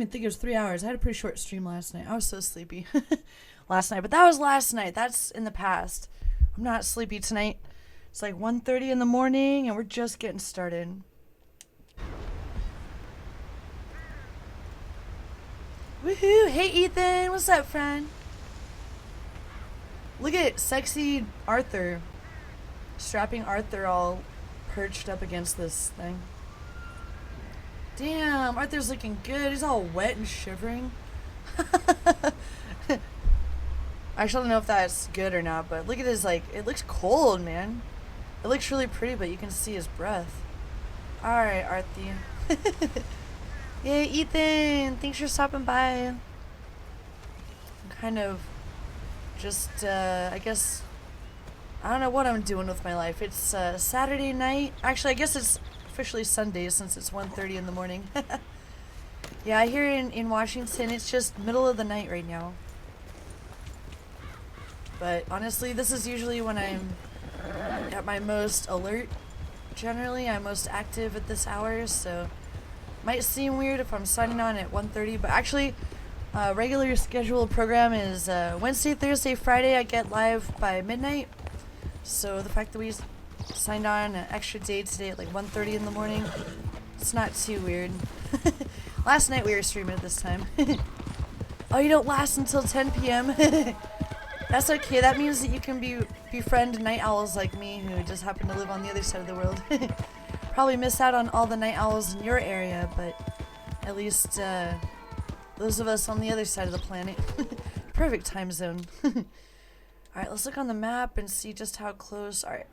even think it was 3 hours. I had a pretty short stream last night. I was so sleepy last night. But that was last night. That's in the past. I'm not sleepy tonight. It's like 1:30 in the morning, and we're just getting started. Woohoo! Hey, Ethan. What's up, friend? Look at sexy Arthur. Strapping Arthur all perched up against this thing. Damn, Arthur's looking good. He's all wet and shivering. I actually don't know if that's good or not, but look at his, like, it looks cold, man. It looks really pretty, but you can see his breath. Alright, Arthur. Yay, Ethan! Thanks for stopping by. I'm kind of just, I guess, I don't know what I'm doing with my life. It's Saturday night. Actually, I guess it's officially Sunday since it's 1:30 in the morning. Yeah, here in Washington, it's just middle of the night right now. But honestly, this is usually when I'm at my most alert. Generally, I'm most active at this hour, so might seem weird if I'm signing on at 1:30, but actually, regular scheduled program is Wednesday, Thursday, Friday. I get live by midnight. So the fact that we signed on an extra day today at like 1:30 in the morning, it's not too weird. Last night we were streaming at this time. Oh, you don't last until 10 p.m.? That's okay. That means that you can befriend night owls like me who just happen to live on the other side of the world. Probably miss out on all the night owls in your area, but at least those of us on the other side of the planet. Perfect time zone. Alright, let's look on the map and see just how close. Alright.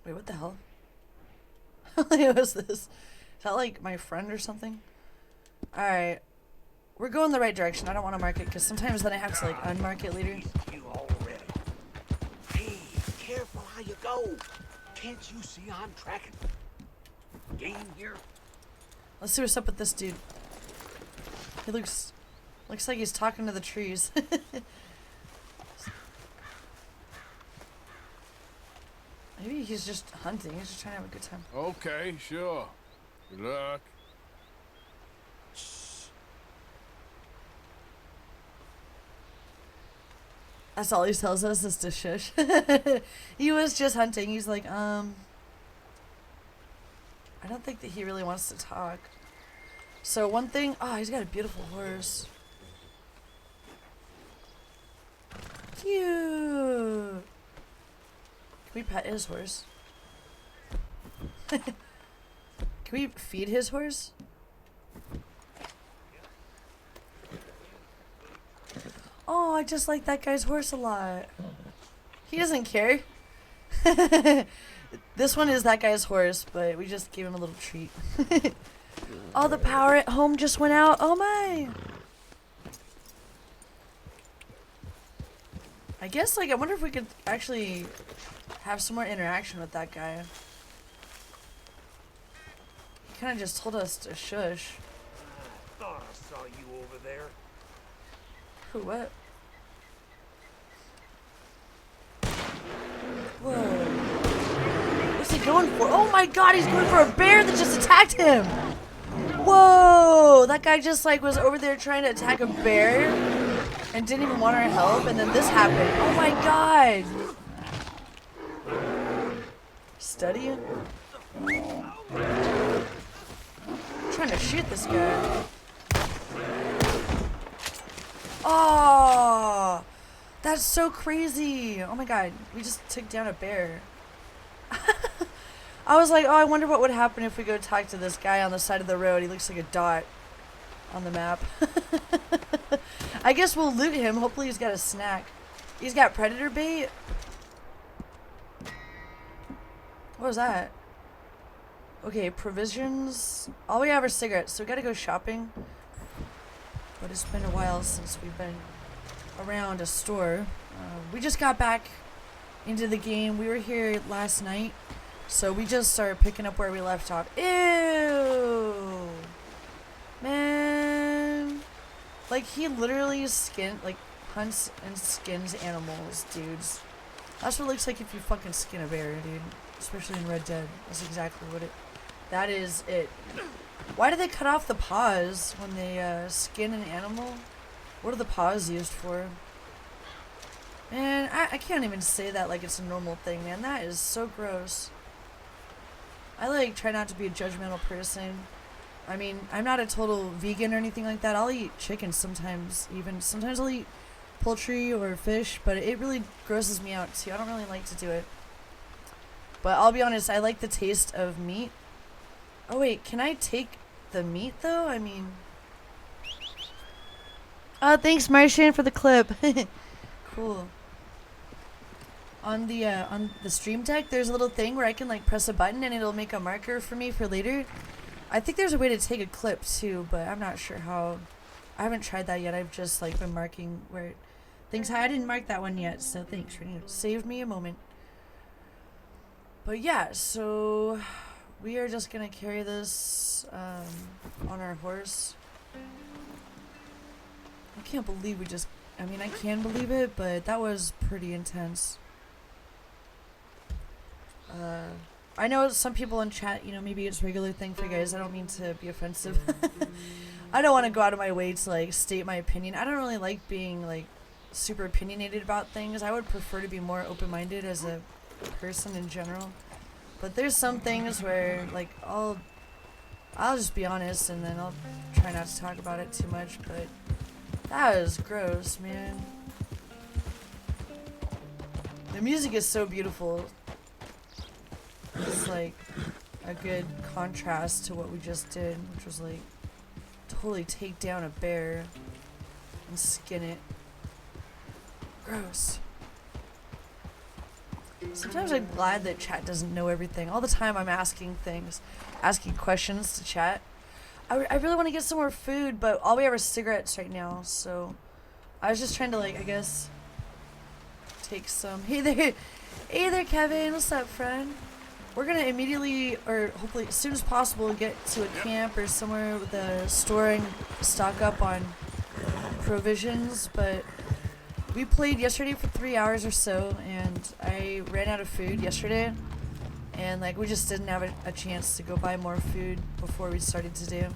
Wait, what the hell? What was this? Is that like my friend or something? Alright. We're going the right direction. I don't want to mark it because sometimes then I have to like unmark it later. You already. Hey, careful how you go. Can't you see I'm tracking? Game here. Let's see what's up with this dude. He looks like he's talking to the trees. Maybe he's just hunting. He's just trying to have a good time. Okay, sure. Good luck. That's all he tells us is to shush. He was just hunting. He's like, I don't think that he really wants to talk. So one thing, oh, he's got a beautiful horse. Cute. Can we pet his horse? Can we feed his horse? Oh, I just like that guy's horse a lot. He doesn't care. This one is that guy's horse, but we just gave him a little treat. All the power at home just went out. Oh my. I guess, like, I wonder if we could actually have some more interaction with that guy. He kind of just told us to shush. I thought I saw you over there. Who, what? Whoa. What's he going for? Oh my god, he's going for a bear that just attacked him! Whoa! That guy just, like, was over there trying to attack a bear and didn't even want our help, and then this happened. Oh my god! Study it? I'm trying to shoot this guy. Oh, that's so crazy. Oh my god, we just took down a bear. I was like, oh, I wonder what would happen if we go talk to this guy on the side of the road. He looks like a dot on the map. I guess we'll loot him. Hopefully he's got a snack. He's got predator bait. What was that? Okay, provisions. All we have are cigarettes, so we gotta go shopping. But it's been a while since we've been around a store. We just got back into the game. We were here last night, so we just started picking up where we left off. Ew! Man! Like, he literally hunts and skins animals, dudes. That's what it looks like if you fucking skin a bear, dude. Especially in Red Dead. That's exactly what that is it. Why do they cut off the paws when they skin an animal? What are the paws used for? Man, I can't even say that like it's a normal thing, man. That is so gross. I like try not to be a judgmental person. I mean, I'm not a total vegan or anything like that. I'll eat chicken sometimes, even. Sometimes I'll eat poultry or fish, but it really grosses me out too. I don't really like to do it. But I'll be honest, I like the taste of meat. Oh wait, can I take the meat though? I mean... Oh, thanks Martian for the clip. Cool. On the stream deck, there's a little thing where I can like press a button and it'll make a marker for me for later. I think there's a way to take a clip too, but I'm not sure how. I haven't tried that yet. I've just like been marking where things. I didn't mark that one yet, so thanks. You saved me a moment. But yeah, so we are just gonna carry this on our horse. I can't believe we just. I mean, I can believe it, but that was pretty intense. I know some people in chat, you know, maybe it's a regular thing for you guys. I don't mean to be offensive. I don't want to go out of my way to, like, state my opinion. I don't really like being, like, super opinionated about things. I would prefer to be more open-minded as a person in general. But there's some things where, like, I'll just be honest and then I'll try not to talk about it too much, but that is gross, man. The music is so beautiful. It's like a good contrast to what we just did, which was like totally take down a bear and skin it. Gross. Sometimes I'm glad that chat doesn't know everything. All the time I'm asking things, asking questions to chat. I really want to get some more food, but all we have are cigarettes right now, so I was just trying to, like, I guess, take some. Hey there, Kevin. What's up, friend? We're gonna immediately, or hopefully as soon as possible, get to a camp or somewhere with a store and stock up on provisions, but we played yesterday for 3 hours or so, and I ran out of food yesterday, and like we just didn't have a chance to go buy more food before we started to do.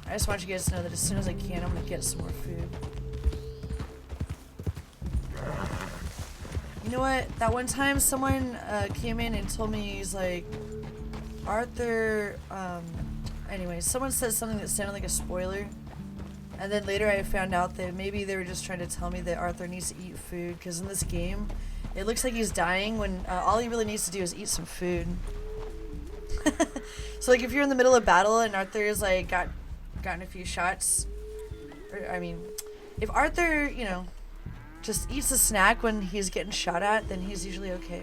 I just want you guys to know that as soon as I can, I'm gonna get some more food. You know what? That one time someone came in and told me, he's like, Arthur, anyway, someone said something that sounded like a spoiler. And then later I found out that maybe they were just trying to tell me that Arthur needs to eat food, because in this game, it looks like he's dying when all he really needs to do is eat some food. So like if you're in the middle of battle and Arthur is like gotten a few shots, or I mean, if Arthur, you know, just eats a snack when he's getting shot at, then he's usually okay.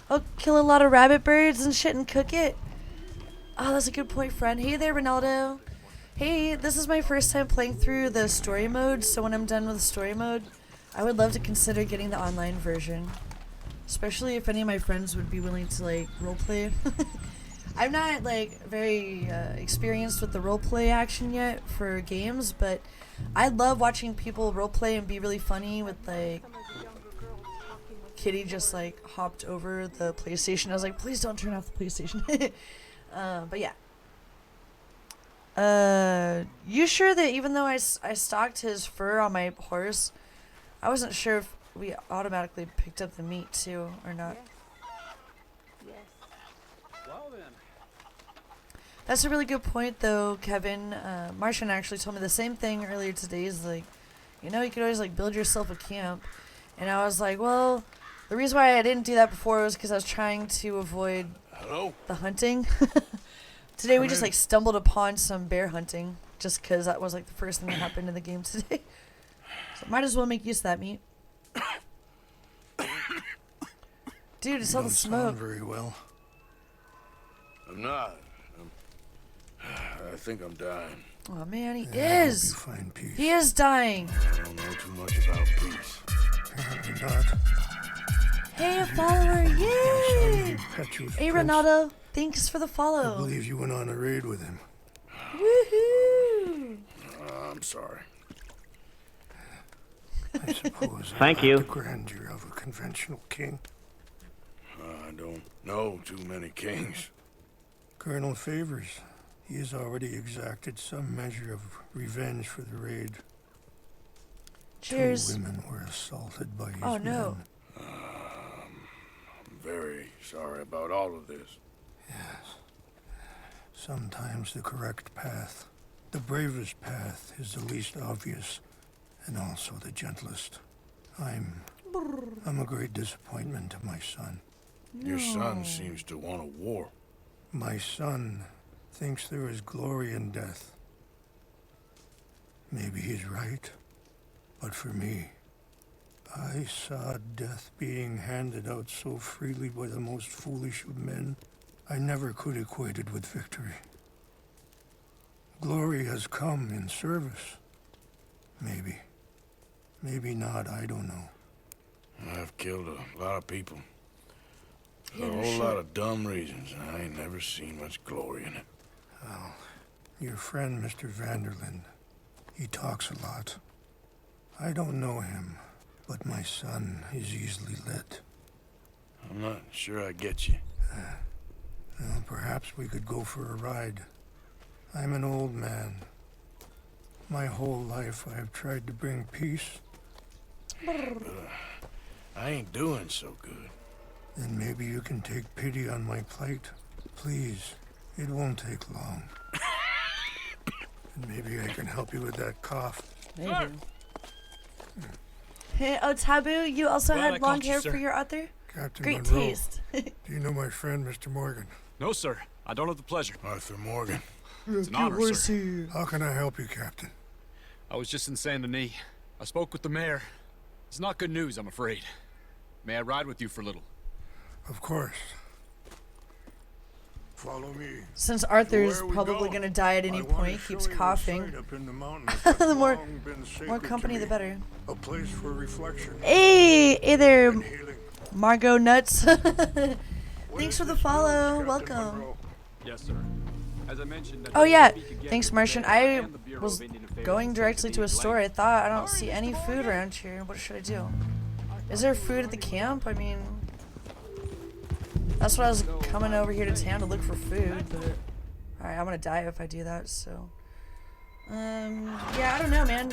Oh, kill a lot of rabbit birds and shit and cook it. Oh, that's a good point, friend. Hey there, Ronaldo. Hey, this is my first time playing through the story mode, so when I'm done with the story mode, I would love to consider getting the online version. Especially if any of my friends would be willing to, like, roleplay. I'm not, like, very experienced with the roleplay action yet for games, but I love watching people roleplay and be really funny with, like, Kitty just, like, hopped over the PlayStation. I was like, please don't turn off the PlayStation. But yeah. You sure that even though I stocked his fur on my horse, I wasn't sure if we automatically picked up the meat too or not. Yes. Well then. That's a really good point though, Kevin. Martian actually told me the same thing earlier today. He's like, you know, you could always like build yourself a camp. And I was like, well, the reason why I didn't do that before was because I was trying to avoid the hunting. Today we just like stumbled upon some bear hunting just because that was like the first thing that happened in the game today. So might as well make use of that meat. Dude, it's all the smoke. Very well. I'm not. I think I'm dying. Oh man, he I hope is. you find peace. He is dying. I don't know too much about peace. Apparently not. Hey, a follower! Yay! Impetuous Hey, prince. Ronaldo. Thanks for the I follow. believe you went on a raid with him. Woohoo! I'm sorry. I suppose Thank you. The grandeur of a conventional king. I don't know too many kings. Colonel Favors. He has already exacted some measure of revenge for the raid. Cheers. 2 women were assaulted by his Oh, no. men. I'm very sorry about all of this. Yes. Sometimes the correct path, the bravest path, is the least obvious and also the gentlest. I'm a great disappointment to my son. Your son seems to want a war. My son thinks there is glory in death. Maybe he's right, but for me, I saw death being handed out so freely by the most foolish of men, I never could equate it with victory. Glory has come in service. Maybe. Maybe not, I don't know. I've killed a lot of people. For Yeah, a no whole shit. lot of dumb reasons, and I ain't never seen much glory in it. Well, your friend, Mr. Vanderlyn, he talks a lot. I don't know him, but my son is easily led. I'm not sure I get you. Well, perhaps we could go for a ride. I'm an old man. My whole life I have tried to bring peace. I ain't doing so good. Then maybe you can take pity on my plight. Please, it won't take long. And maybe I can help you with that cough. Maybe. Hey, oh, Taboo, you also Glad I had long caught you, hair sir. for your Arthur? Captain Great Monroe, taste. do you know my friend, Mr. Morgan? No, sir. I don't have the pleasure. Arthur Morgan. It's an honor, sir. How can I help you, Captain? I was just in Saint Denis. I spoke with the mayor. It's not good news, I'm afraid. May I ride with you for a little? Of course. Follow me. Since Arthur's Where we probably go, gonna die at I any wanna point, show keeps you a coughing. site up in the mountains The that's more- long been sacred More to company, me. the better. A place for reflection Hey there, and healing. Margot Nuts. What Thanks is for the this follow. news, Captain Welcome. Monroe? Yes, sir. As I mentioned... Oh yeah, thanks Martian. I was going directly to a store. I thought I don't see any food around here. What should I do? Is there food at the camp? I mean, that's what I was coming over here to town to look for food, but alright, I'm gonna die if I do that, so yeah, I don't know, man.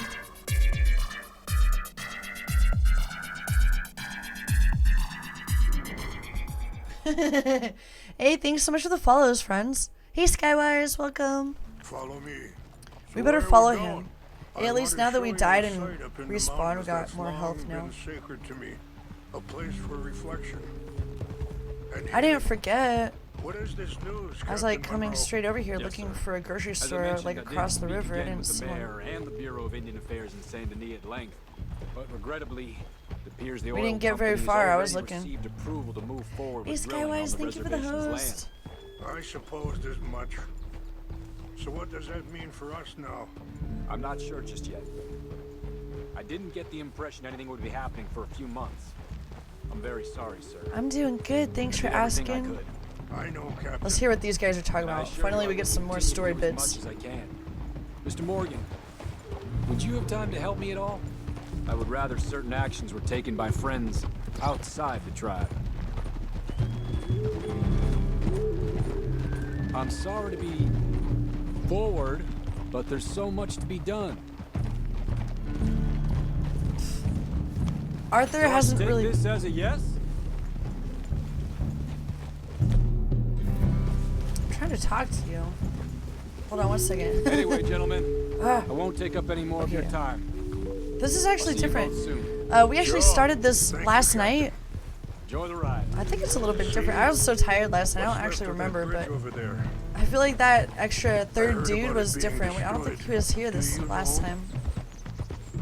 Hey, thanks so much for the follows, friends. Hey Skywires, welcome. Follow me. We So better where are follow we him. going? Hey, I at least wanna now that show we you a died and site up in the respawned, we mountains got that's more long health now. been sacred to me. A place for reflection. And I didn't forget. What is this news, I was Captain like coming Monroe? straight over here Yes, looking sir. for a grocery As I store mentioned, like I did across the speak river. I again didn't with see the one. mayor and the Bureau of Indian Affairs in Saint Denis at length. But regrettably, it appears the We oil didn't get very company has far, I was already looking. received approval to move forward Hey with drilling on Skywise, the thank you for the reservation's host. land. I supposed as much. So what does that mean for us now? I'm not sure just yet. I didn't get the impression anything would be happening for a few months. I'm very sorry, sir. I'm doing good, thanks for I did everything I asking. could. I know, Captain. Let's hear what these guys are talking And I about. assure Finally you we I get will some more continue to story do bits. As much as I can. Mr. Morgan, would you have time to help me at all? I would rather certain actions were taken by friends outside the tribe. I'm sorry to be forward, but there's so much to be done. Arthur So I hasn't take really. this as a yes? I'm trying to talk to you. Hold on one second. Anyway, gentlemen, Ah, I won't take up any more of your Okay. time. this is I'll actually see you different. both soon. We actually Sure. started this Thank you, last Captain. night. Enjoy the ride. I think it's a little bit different. I was so tired last night. I What's don't left actually of that remember, bridge but over there? I feel like that extra I third heard dude about was it being different. I don't think he was here destroyed. this Do you last know? time.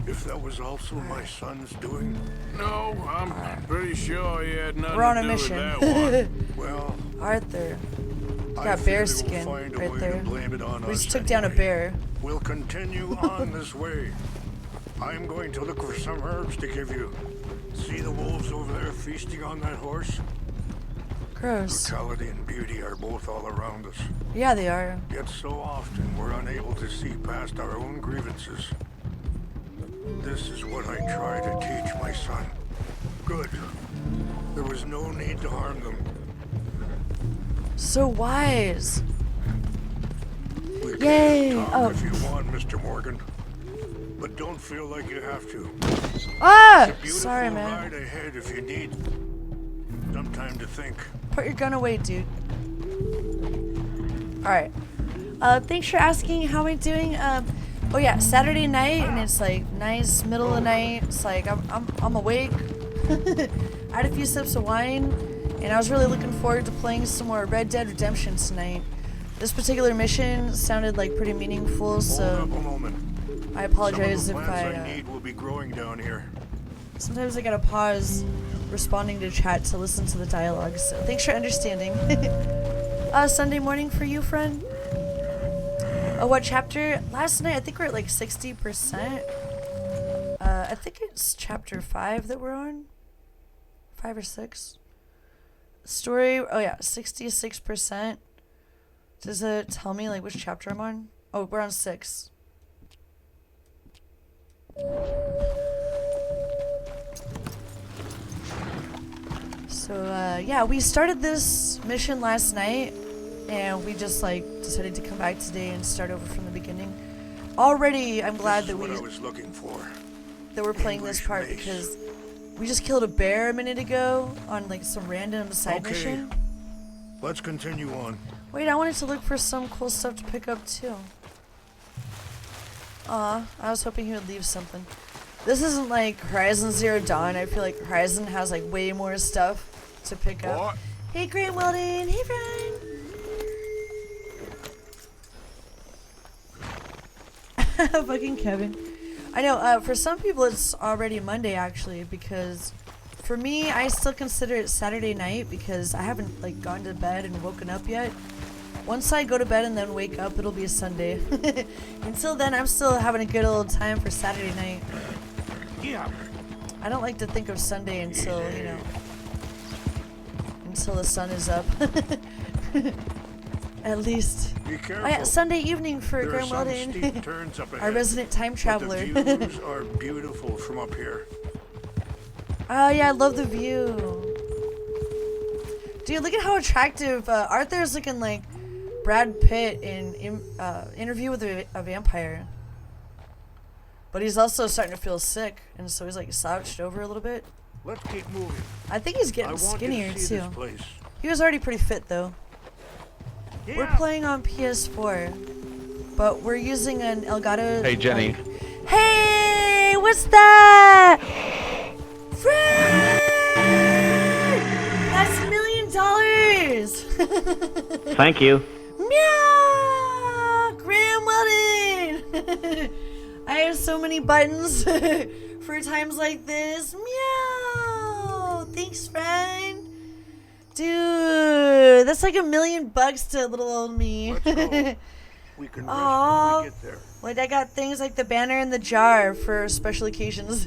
If that was also my son's doing, No, I'm pretty sure he had nothing We're on to a do mission. with that one. well, Arthur. I Got feel bear we'll skin find a right way there. to blame it on We us just took down a anyway. bear. We'll continue on this way. I'm going to look for some herbs to give you. See the wolves over there feasting on that horse? Gross. Brutality and beauty are both all around us. Yeah, they are. Yet so often we're unable to see past our own grievances. This is what I try to teach my son. Good. There was no need to harm them. So wise. Okay, Yay! talk Oh. if you want, Mr. Morgan. But don't feel like you have to. Ah! It's a beautiful Sorry, man. ride ahead if you need some time to think. Put your gun away, dude. Alright. Thanks for asking how I'm doing. Oh yeah, Saturday night, and it's like nice middle of the night. It's like I'm awake. I had a few sips of wine, and I was really looking forward to playing some more Red Dead Redemption tonight. This particular mission sounded like pretty meaningful, so Hold up a moment. I apologize Some if of the plants I. I need will be growing down here. Sometimes I gotta pause responding to chat to listen to the dialogue. So thanks for understanding. Sunday morning for you, friend. Oh, what chapter? Last night I think we're at like 60%. I think it's chapter 5 that we're on. 5 or 6. Story. Oh yeah, 66%. Does it tell me like which chapter I'm on? Oh, we're on 6. So yeah, we started this mission last night, and we just like decided to come back today and start over from the beginning. Already, I'm glad that what I was looking for. we're playing this part because we just killed a bear a minute ago on like some random side mission. Let's continue on. Wait, I wanted to look for some cool stuff to pick up too. Aw, I was hoping he would leave something. This isn't like Horizon Zero Dawn. I feel like Horizon has like way more stuff to pick up. What? Hey, Grant Weldon. Hey, Brian. Fucking Kevin. I know, for some people it's already Monday actually, because for me, I still consider it Saturday night because I haven't like gone to bed and woken up yet. Once I go to bed and then wake up, it'll be a Sunday. Until then, I'm still having a good old time for Saturday night. Yeah. I don't like to think of Sunday until, you know, until the sun is up. At least. Be careful. Oh yeah, Sunday evening for There are Graham some Weldon. steep turns up ahead, Our resident time traveler. but the views are beautiful from up here. Oh yeah, I love the view. Dude, look at how attractive Arthur's looking like Brad Pitt in Interview with a Vampire. But he's also starting to feel sick, and so he's like slouched over a little bit. Let's keep moving. I think he's I getting want skinnier you to see too. this place. He was already pretty fit though. Yeah. We're playing on PS4, but we're using an Elgato. Hey, Jenny. Hey, what's that? Fred! That's $1 million. Thank you. Meow! Graham Weldon! I have so many buttons for times like this. Meow! Thanks, friend. Dude, that's like $1 million to little old me. Let's go. We can rest Aw. when we get there. Like, I got things like the banner and the jar for special occasions.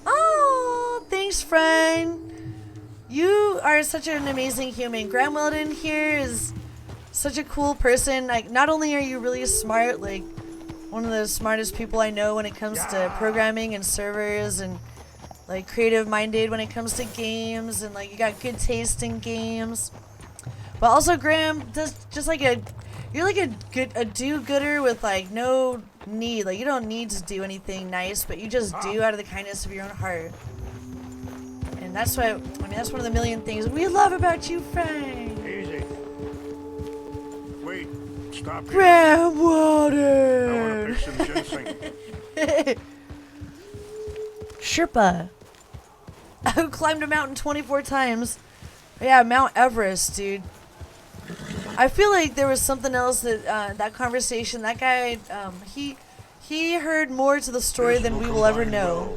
Oh, thanks, friend. You are such an amazing human. Graham Weldon here is such a cool person. Like, not only are you really smart, like one of the smartest people I know when it comes to programming and servers, and like creative minded when it comes to games, and like you got good taste in games. But also, Graham does just like you're like a do-gooder with like no need. Like, you don't need to do anything nice, but you just do out of the kindness of your own heart. And that's why, I mean, that's one of the million things we love about you, friend. Easy. Wait. Stop here. Graham I want Weldon. to pick some ginseng. Sherpa. Who climbed a mountain 24 times. Yeah, Mount Everest, dude. I feel like there was something else that that conversation, that guy, he heard more to the story This than will we will ever combine know. well.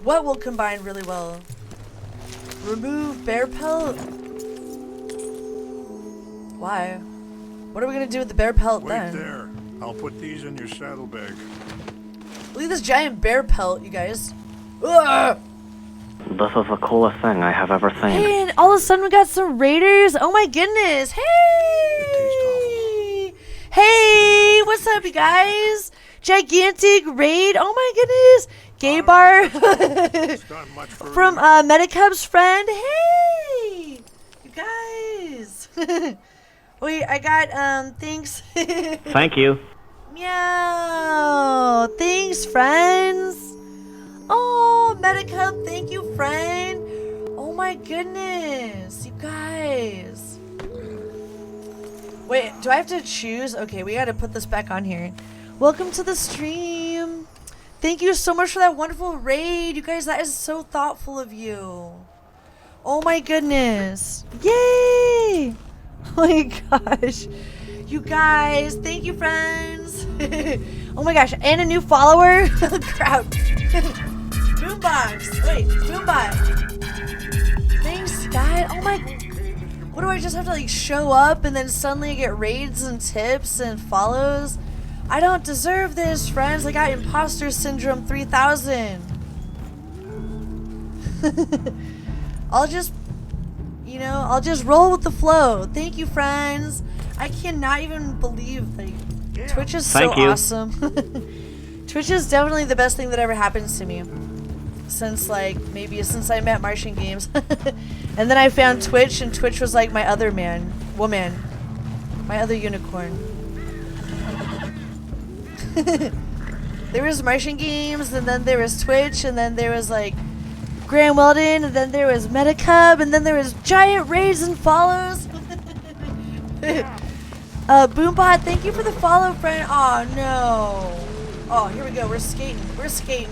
What will combine really well? Remove bear pelt? Why? What are we gonna do with the bear pelt Wait then? there. I'll put these in your saddlebag. Look at this giant bear pelt, you guys. Ugh! This is the coolest thing I have ever seen. Hey, and all of a sudden we got some raiders. Oh my goodness. Hey! Hey, what's up, you guys? Gigantic raid. Oh my goodness. Gay bar. It's not much for From Medicub's friend. Hey! You guys. Wait, I got, thanks. Thank you. Meow. Thanks, friends. Oh, Medicub, thank you, friend. Oh my goodness, you guys. Wait, do I have to choose? Okay, we gotta put this back on here. Welcome to the stream. Thank you so much for that wonderful raid. You guys, that is so thoughtful of you. Oh my goodness. Yay! Oh my gosh. You guys, thank you, friends. Oh my gosh, and a new follower? Crap. Boombox. Wait, Boombot. Thanks, guys. Oh my. What do I just have to like show up and then suddenly get raids and tips and follows? I don't deserve this, friends. I got imposter syndrome 3000. I'll just, you know, I'll just roll with the flow. Thank you, friends. I cannot even believe like Twitch is so awesome. Twitch is definitely the best thing that ever happens to me since like maybe since I met Martian Games. And then I found Twitch, and Twitch was like my other woman, my other unicorn. There was Martian Games, and then there was Twitch, and then there was like Graham Weldon, and then there was Metacub, and then there was giant raids and follows. Boombot, thank you for the follow, friend. Oh no. Oh, here we go. We're skating. We're skating.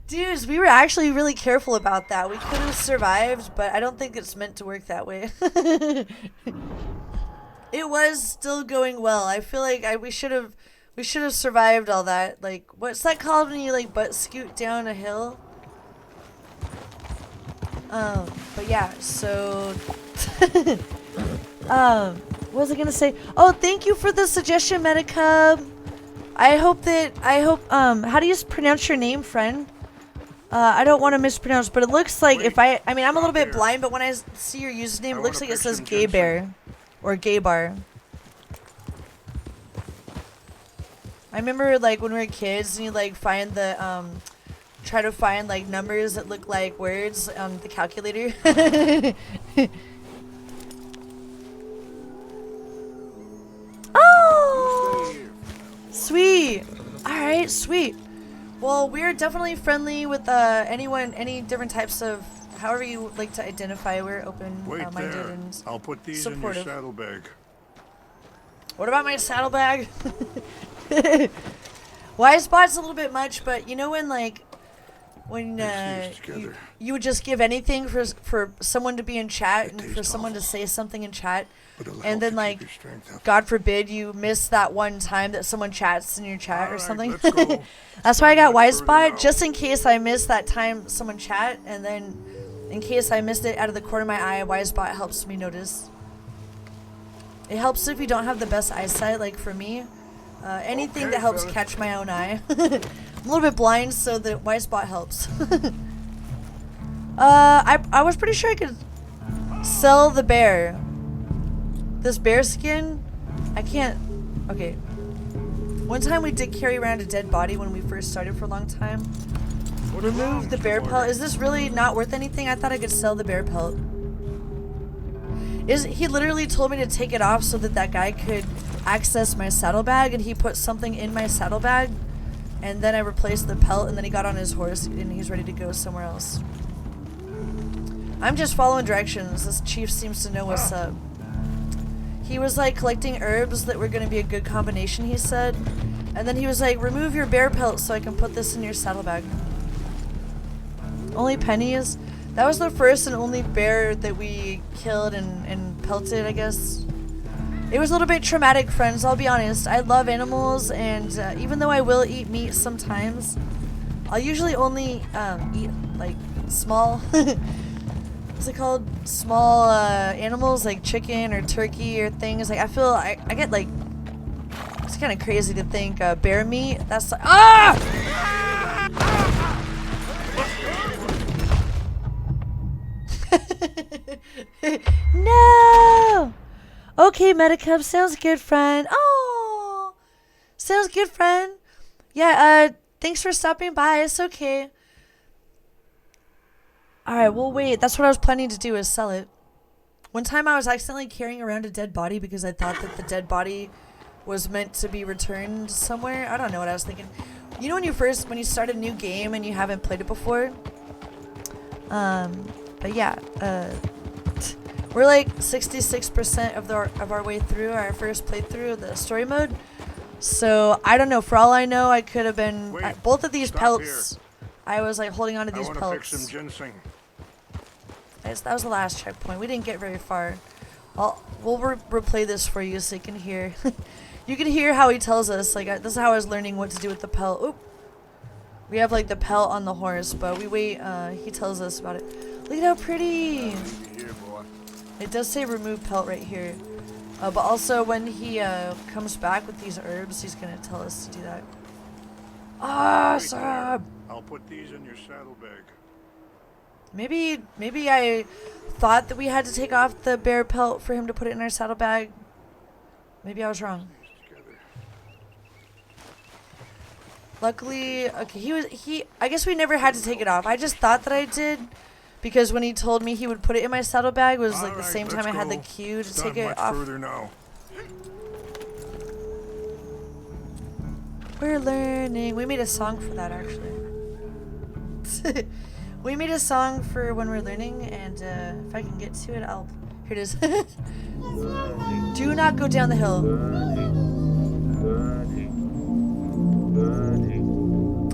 Dudes, we were actually really careful about that. We could have survived, but I don't think it's meant to work that way. It was still going well. I feel like we should have survived all that. Like, what's that called when you like butt scoot down a hill? But yeah, so what was I gonna say? Oh, thank you for the suggestion, Metacub. I hope how do you pronounce your name, friend? I don't want to mispronounce, but it looks like if I mean, I'm a little bit blind, but when I see your username, it looks like it says Gay Bear or Gay Bar. I remember like when we were kids and you like find the try to find like numbers that look like words on the calculator. Oh, sweet. All right, sweet. Well, we're definitely friendly with anyone, any different types of, however you like to identify. We're open-minded and I'll put these supportive. in your saddlebag. What about my saddlebag? Wise spot's a little bit much, but you know when you would just give anything for someone to be in chat and for someone to say something in chat, and then like God forbid you miss that one time that someone chats in your chat or something. That's why I got Wise Spot, just in case I miss that time someone chat, and then in case I missed it out of the corner of my eye, Wise Spot helps me notice. It helps if you don't have the best eyesight, like for me. Anything that helps catch my own eye. I'm a little bit blind, so the white spot helps. I was pretty sure I could sell the bear. This bear skin, I can't. Okay. One time we did carry around a dead body when we first started for a long time. Remove the bear pelt. Is this really not worth anything? I thought I could sell the bear pelt. He literally told me to take it off so that guy could access my saddlebag, and he put something in my saddlebag, and then I replaced the pelt, and then he got on his horse and he's ready to go somewhere else. I'm just following directions. This chief seems to know what's up. He was like collecting herbs that were going to be a good combination, he said, and then he was like, remove your bear pelt so I can put this in your saddlebag. Only pennies? That was the first and only bear that we killed and pelted, I guess. It was a little bit traumatic, friends, I'll be honest. I love animals, and even though I will eat meat sometimes, I'll usually only eat, like, small, what's it called? Small animals, like chicken or turkey or things. Like, I feel, I get, like, it's kind of crazy to think bear meat, that's like, ah! No! Okay, Metacub, sounds good, friend. Oh! Sounds good, friend. Yeah, thanks for stopping by. It's okay. Alright, well wait, that's what I was planning to do, is sell it. One time I was accidentally carrying around a dead body because I thought that the dead body was meant to be returned somewhere. I don't know what I was thinking. You know when you start a new game and you haven't played it before? But yeah, we're like 66% of our way through our first playthrough of the story mode. So I don't know, for all I know I could have been at both of these pelts. I was like holding on to these pelts. Fix some ginseng. That was the last checkpoint. We didn't get very far. We'll replay this for you so you can hear. You can hear how he tells us. Like this is how I was learning what to do with the pelt. Oop. We have like the pelt on the horse, but we wait. He tells us about it. Look at how pretty. Here, boy. It does say remove pelt right here. But also when he comes back with these herbs, he's gonna tell us to do that. Awesome. I'll put these in your saddlebag. Maybe I thought that we had to take off the bear pelt for him to put it in our saddlebag. Maybe I was wrong. Luckily, okay, I guess we never had to take it off. I just thought that I did because when he told me he would put it in my saddlebag was like the same time I had the cue to take it off. Further now. We're learning. We made a song for that actually. We made a song for when we're learning, and if I can get to it, I'll. Here it is. Do not go down the hill.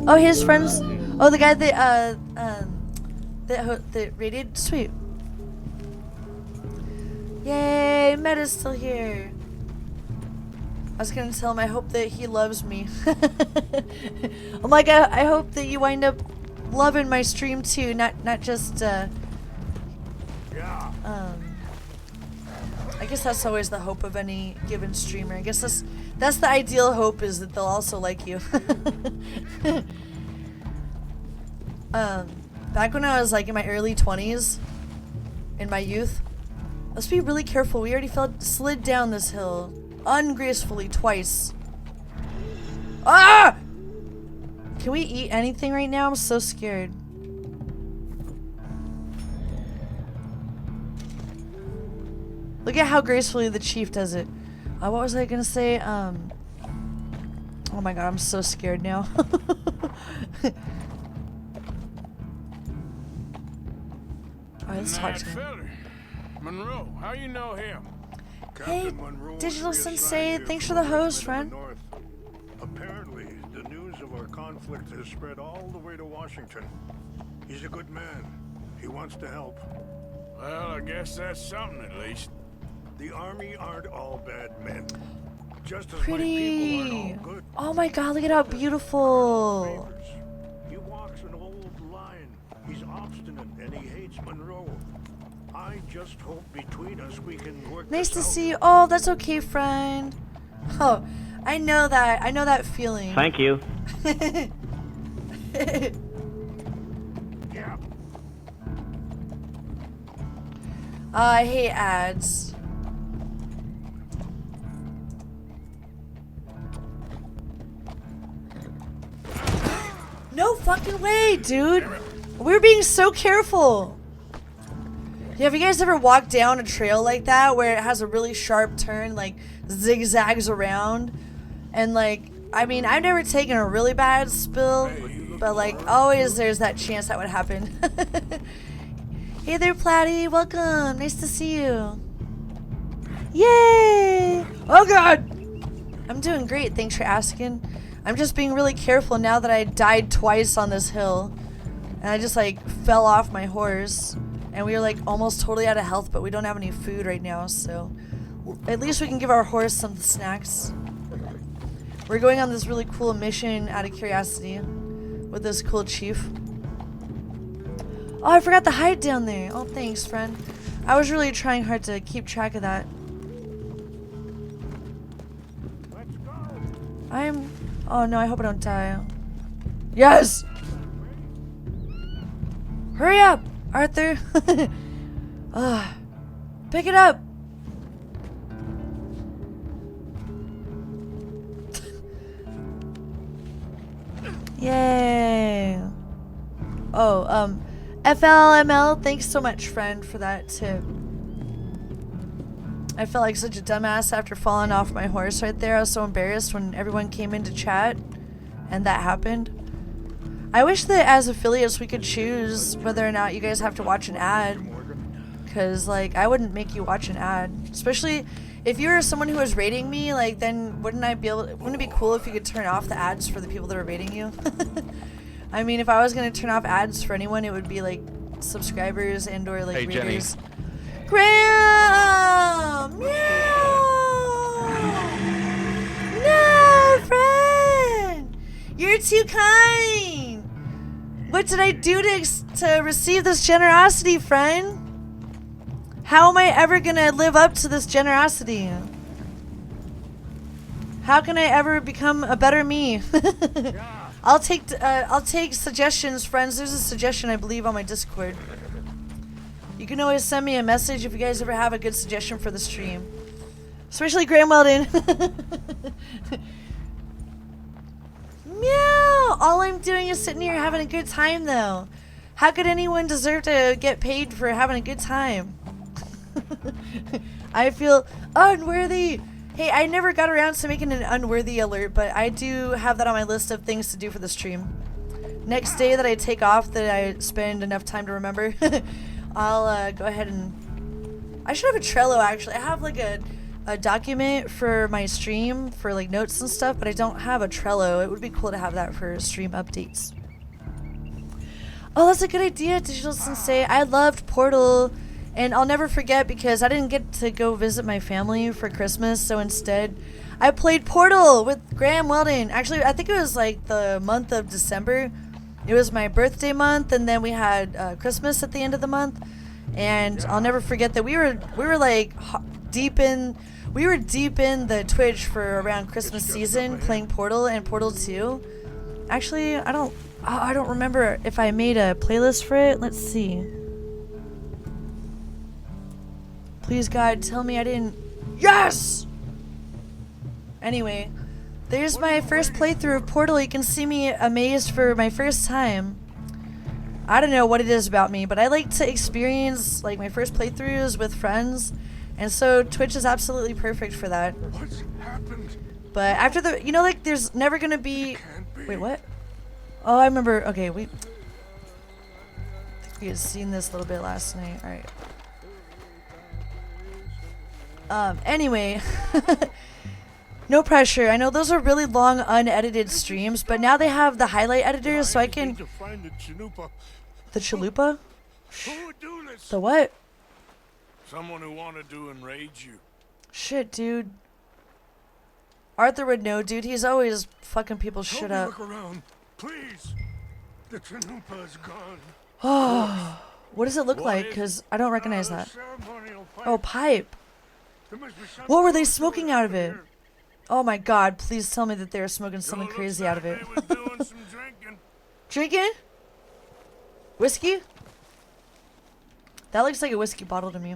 Oh, his friends. Oh, the guy that raided. Sweet. Yay, Meta's still here. I was gonna tell him I hope that he loves me. I'm like, I hope that you wind up loving my stream too, not just I guess that's always the hope of any given streamer. I guess that's the ideal hope, is that they'll also like you. Back when I was like in my early 20s, in my youth, let's be really careful. We already slid down this hill ungracefully twice. Ah! Can we eat anything right now? I'm so scared. Look at how gracefully the chief does it. What was I gonna say? Oh my god, I'm so scared now. Alright, let's talk to him. Fella. Monroe, how you know him? Hey, Digital Sensei, thanks for the host, friend. Apparently, the news of our conflict has spread all the way to Washington. He's a good man. He wants to help. Well, I guess that's something at least. The army aren't all bad men. Just as Pretty. my people aren't all good. Oh my god, look at how beautiful. He walks an old line. He's obstinate and he hates Monroe. I just hope between us we can work Nice to this out. see you. Oh, that's okay, friend. Oh, I know that. I know that feeling. Thank you. Yeah. I hate ads. No fucking way, dude. We're being so careful. Yeah, have you guys ever walked down a trail like that where it has a really sharp turn, like zigzags around? And like, I mean, I've never taken a really bad spill, but like always there's that chance that would happen. Hey there, Platty, welcome, nice to see you. Yay! Oh god! I'm doing great, thanks for asking. I'm just being really careful now that I died twice on this hill. And I just like fell off my horse. And we are like almost totally out of health, but we don't have any food right now, so at least we can give our horse some snacks. We're going on this really cool mission out of curiosity with this cool chief. Oh, I forgot the hide down there. Oh, thanks, friend. I was really trying hard to keep track of that. Oh no, I hope I don't die. Yes! Hurry up, Arthur. Pick it up. Yay. Oh, FLML, thanks so much, friend, for that tip. I felt like such a dumbass after falling off my horse right there. I was so embarrassed when everyone came into chat and that happened. I wish that as affiliates we could choose whether or not you guys have to watch an ad. Because, like, I wouldn't make you watch an ad. Especially if you were someone who was rating me, like, then wouldn't it be cool if you could turn off the ads for the people that are rating you? I mean, if I was going to turn off ads for anyone, it would be, like, subscribers and or, like, readers. Graham! No! No, friend! You're too kind! What did I do to receive this generosity, friend? How am I ever gonna live up to this generosity? How can I ever become a better me? I'll take suggestions, friends. There's a suggestion, I believe, on my Discord. You can always send me a message if you guys ever have a good suggestion for the stream. Especially Graham Weldon. Meow! All I'm doing is sitting here having a good time, though. How could anyone deserve to get paid for having a good time? I feel unworthy. Hey, I never got around to making an unworthy alert, but I do have that on my list of things to do for the stream. Next day that I take off, that I spend enough time to remember, I'll go ahead and... I should have a Trello, actually. I have like a document for my stream for like notes and stuff, but I don't have a Trello. It would be cool to have that for stream updates. Oh, that's a good idea, Digital Sensei. I loved Portal. And I'll never forget because I didn't get to go visit my family for Christmas, so instead I played Portal with Graham Weldon. Actually, I think it was like the month of December. It was my birthday month, and then we had Christmas at the end of the month. And I'll never forget that we were like deep in the Twitch for around Christmas season playing Portal and Portal 2. Actually, I don't remember if I made a playlist for it. Let's see. Please, God, tell me I didn't... Yes! Anyway, there's my first playthrough of Portal. You can see me amazed for my first time. I don't know what it is about me, but I like to experience like my first playthroughs with friends. And so Twitch is absolutely perfect for that. What's happened? But after the... You know, like, there's never gonna be... Wait, what? Oh, I remember... Okay, I think we had seen this a little bit last night. Alright. Anyway, no pressure. I know those are really long, unedited streams, but now they have the highlight editors, so I can... The chalupa? Who would do this? The what? Someone who wanted to enrage you. Shit, dude. Arthur would know, dude. He's always fucking people's shit up. Look around, please. The chalupa is gone. Oh, what does it look like? Because I don't recognize that. Oh, pipe. What were they smoking out of it? Oh my God, please tell me that they were smoking something crazy out of it. Drinking? Whiskey? That looks like a whiskey bottle to me.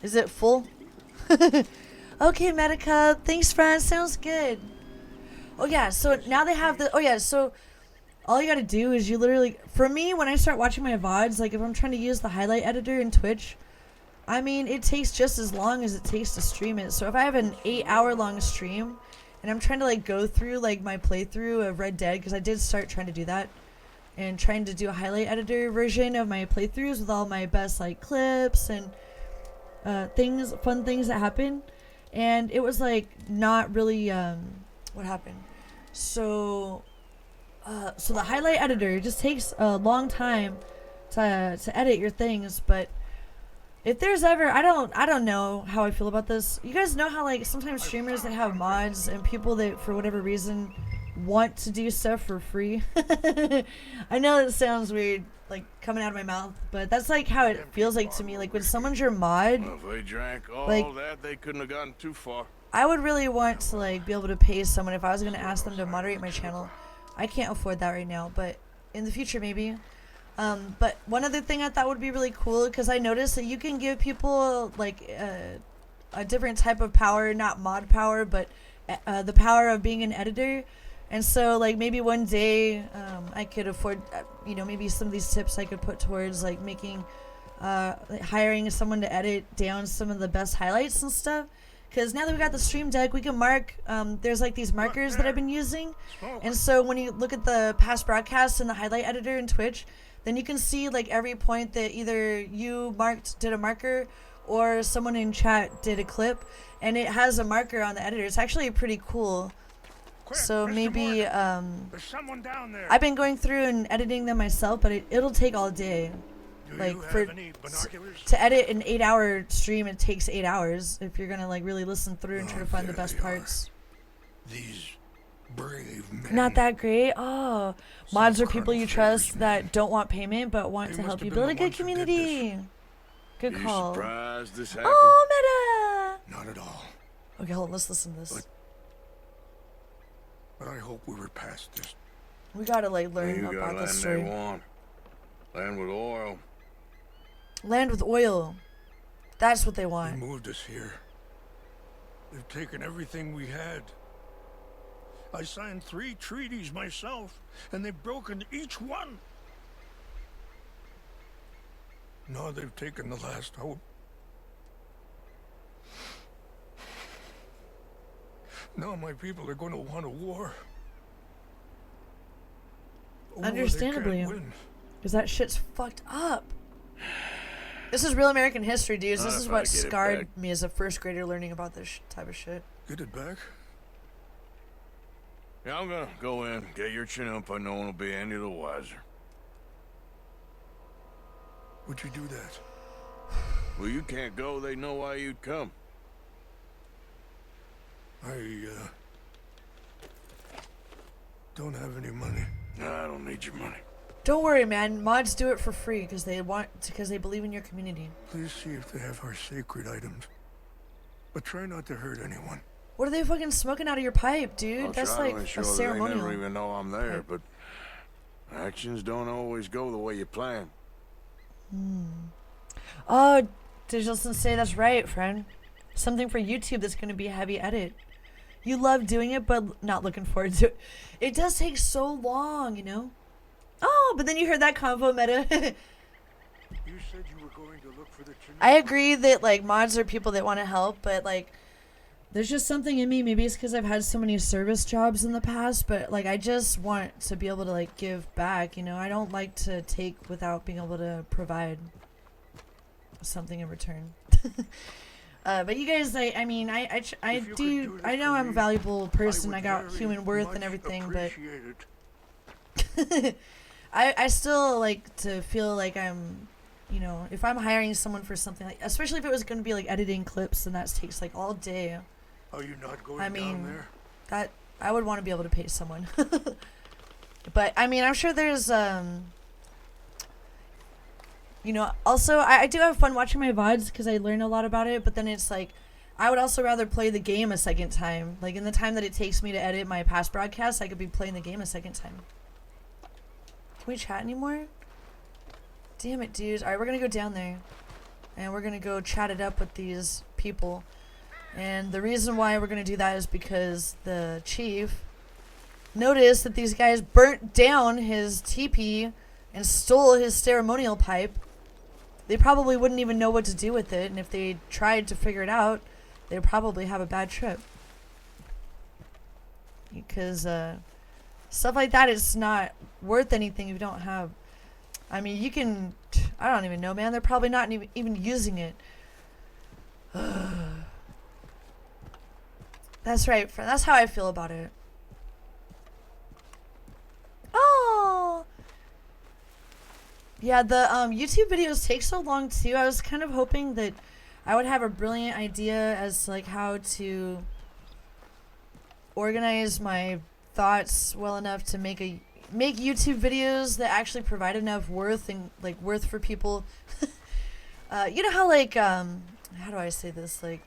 Is it full? Okay, Medica. Thanks, friend. Sounds good. Oh yeah, so now they have the... Oh yeah, so all you gotta do is you literally... For me, when I start watching my VODs, like if I'm trying to use the highlight editor in Twitch... I mean, it takes just as long as it takes to stream it. So if I have an 8-hour long stream and I'm trying to like go through like my playthrough of Red Dead, because I did start trying to do that and trying to do a highlight editor version of my playthroughs with all my best like clips and fun things that happen, and it was like not really what happened. So the highlight editor just takes a long time to edit your things, but if there's ever, I don't know how I feel about this. You guys know how like sometimes streamers that have mods and people that for whatever reason want to do stuff for free. I know that sounds weird, like coming out of my mouth, but that's like how it feels like to me. Like when someone's your mod, Well, if they drank all like, that, they couldn't have gotten too far. I would really want to like be able to pay someone if I was going to ask them to moderate my channel. I can't afford that right now, but in the future maybe. But one other thing I thought would be really cool, because I noticed that you can give people like a different type of power, not mod power, but the power of being an editor. And so like maybe one day I could afford, maybe some of these tips I could put towards like making, hiring someone to edit down some of the best highlights and stuff. Because now that we got the stream deck, we can mark, there's like these markers that I've been using. And so when you look at the past broadcasts in the highlight editor in Twitch, then you can see like every point that either you did a marker, or someone in chat did a clip, and it has a marker on the editor. It's actually pretty cool. So maybe, There's someone down there. I've been going through and editing them myself, but it'll take all day. Do Like you have for any binoculars? to edit an 8-hour stream, it takes 8 hours if you're gonna like really listen through and try to find the there best they are. parts. These brave men. Not that great. Oh, mods are people you trust Fairs, that don't want payment but want They to must help have you been build a the good ones who did community. Good You call. surprised this happened? Oh, meta. Not at all. Okay, hold on. Let's listen to this. But I hope we were past this. We gotta like learn You got about land the they story. want. Land with oil. Land with oil. That's what they They want. moved us here. They've taken everything we had. I signed 3 treaties myself, and they've broken each one. Now they've taken the last hope. Now my people are going to want a war. A war they can't Understandably. win. Because that shit's fucked up. This is real American history, dudes. This Not is if I what get it scarred back. me as a first grader learning about this type of shit. Get it back? Yeah, I'm gonna go in, get your chin up. I no one will be any the wiser. Would you do that? Well, you can't go. They know why you'd come. I, don't have any money. No, I don't need your money. Don't worry, man. Mods do it for free because they believe in your community. Please see if they have our sacred items. But try not to hurt anyone. What are they fucking smoking out of your pipe, dude? I'll That's try like to a ensure that they ceremonial. never even know I'm there, but actions don't always go the way you plan. Oh, Digital Sensei, that's right, friend. Something for YouTube that's going to be a heavy edit. You love doing it, but not looking forward to it. It does take so long, you know? Oh, but then you heard that convo meta. You said you were going to look for the I agree that, like, mods are people that want to help, but, like, there's just something in me. Maybe it's because I've had so many service jobs in the past, but, like, I just want to be able to, like, give back, you know? I don't like to take without being able to provide something in return. But you guys, I mean, I know I'm a valuable person. I got human worth and everything, but I still like to feel like I'm, you know, if I'm hiring someone for something, like, especially if it was going to be like editing clips, and that takes like all day. Are you not going I down mean, there? that I would want to be able to pay someone. But I mean, I'm sure there's you know, also I do have fun watching my VODs because I learn a lot about it, but then it's like I would also rather play the game a second time. Like in the time that it takes me to edit my past broadcasts, I could be playing the game a second time. Can we chat anymore? Damn it, dude. Alright, we're gonna go down there. And we're gonna go chat it up with these people. And the reason why we're gonna do that is because the chief noticed that these guys burnt down his teepee and stole his ceremonial pipe. They probably wouldn't even know what to do with it, and if they tried to figure it out, they'd probably have a bad trip. Because stuff like that is not worth anything if you don't have. I mean, you can. I don't even know, man. They're probably not even using it. That's right, friend. That's how I feel about it. Oh! Yeah, the YouTube videos take so long, too. I was kind of hoping that I would have a brilliant idea as, like, how to organize my thoughts well enough to make YouTube videos that actually provide enough worth and, like, worth for people. You know how, like, how do I say this? Like,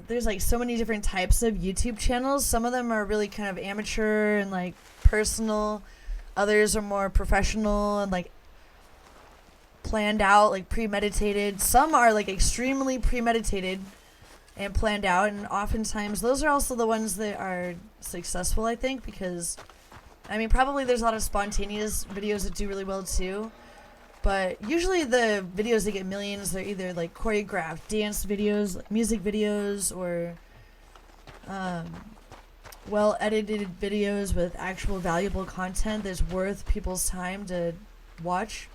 there's like so many different types of YouTube channels. Some of them are really kind of amateur and like personal. Others are more professional and like planned out, like premeditated. Some are like extremely premeditated. and planned out, and oftentimes those are also the ones that are successful, I think, because I mean, probably there's a lot of spontaneous videos that do really well too, but usually the videos that get millions, they're either like choreographed dance videos, like music videos, or well edited videos with actual valuable content that's worth people's time to watch.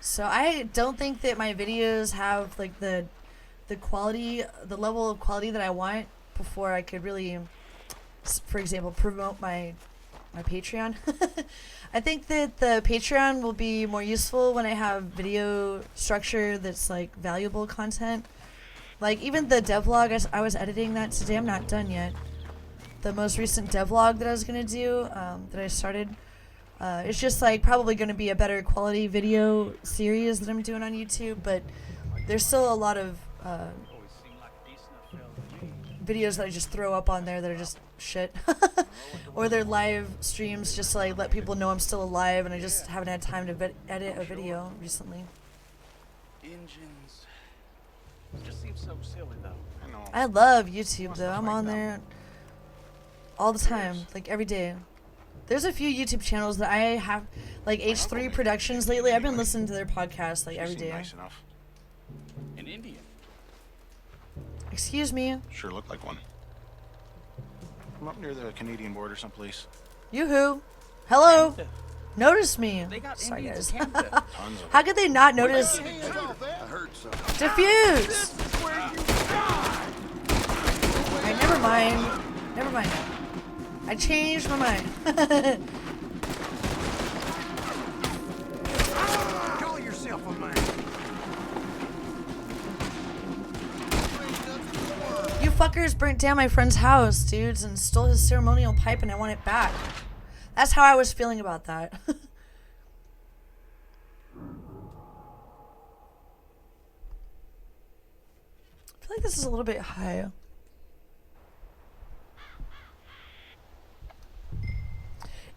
So I don't think that my videos have like the quality, the level of quality that I want before I could really, for example, promote my Patreon. I think that the Patreon will be more useful when I have video structure that's like valuable content. Like even the devlog, I was editing that today. I'm not done yet. The most recent devlog that I was gonna do, that I started, it's just like probably gonna be a better quality video series that I'm doing on YouTube, but there's still a lot of videos that I just throw up on there that are just shit. Or they're live streams just to like let people know I'm still alive, and I just haven't had time to edit a video recently. Engines. It just seems so silly though. I know. I love YouTube though. I'm on there all the time, like every day. There's a few YouTube channels that I have, like H3 Productions lately. I've been listening to their podcast like every day. Nice enough. An Indian. Excuse me. Sure looked like one. I'm up near the Canadian border someplace. Yoo-hoo. Hello. Notice me. They got Sorry, Indians guys. in Canada. Tons of How could they not notice? I heard something. Diffuse. Alright, never mind. Never mind. I changed my mind. Call yourself a man. You fuckers burnt down my friend's house, dudes, and stole his ceremonial pipe, and I want it back. That's how I was feeling about that. I feel like this is a little bit high.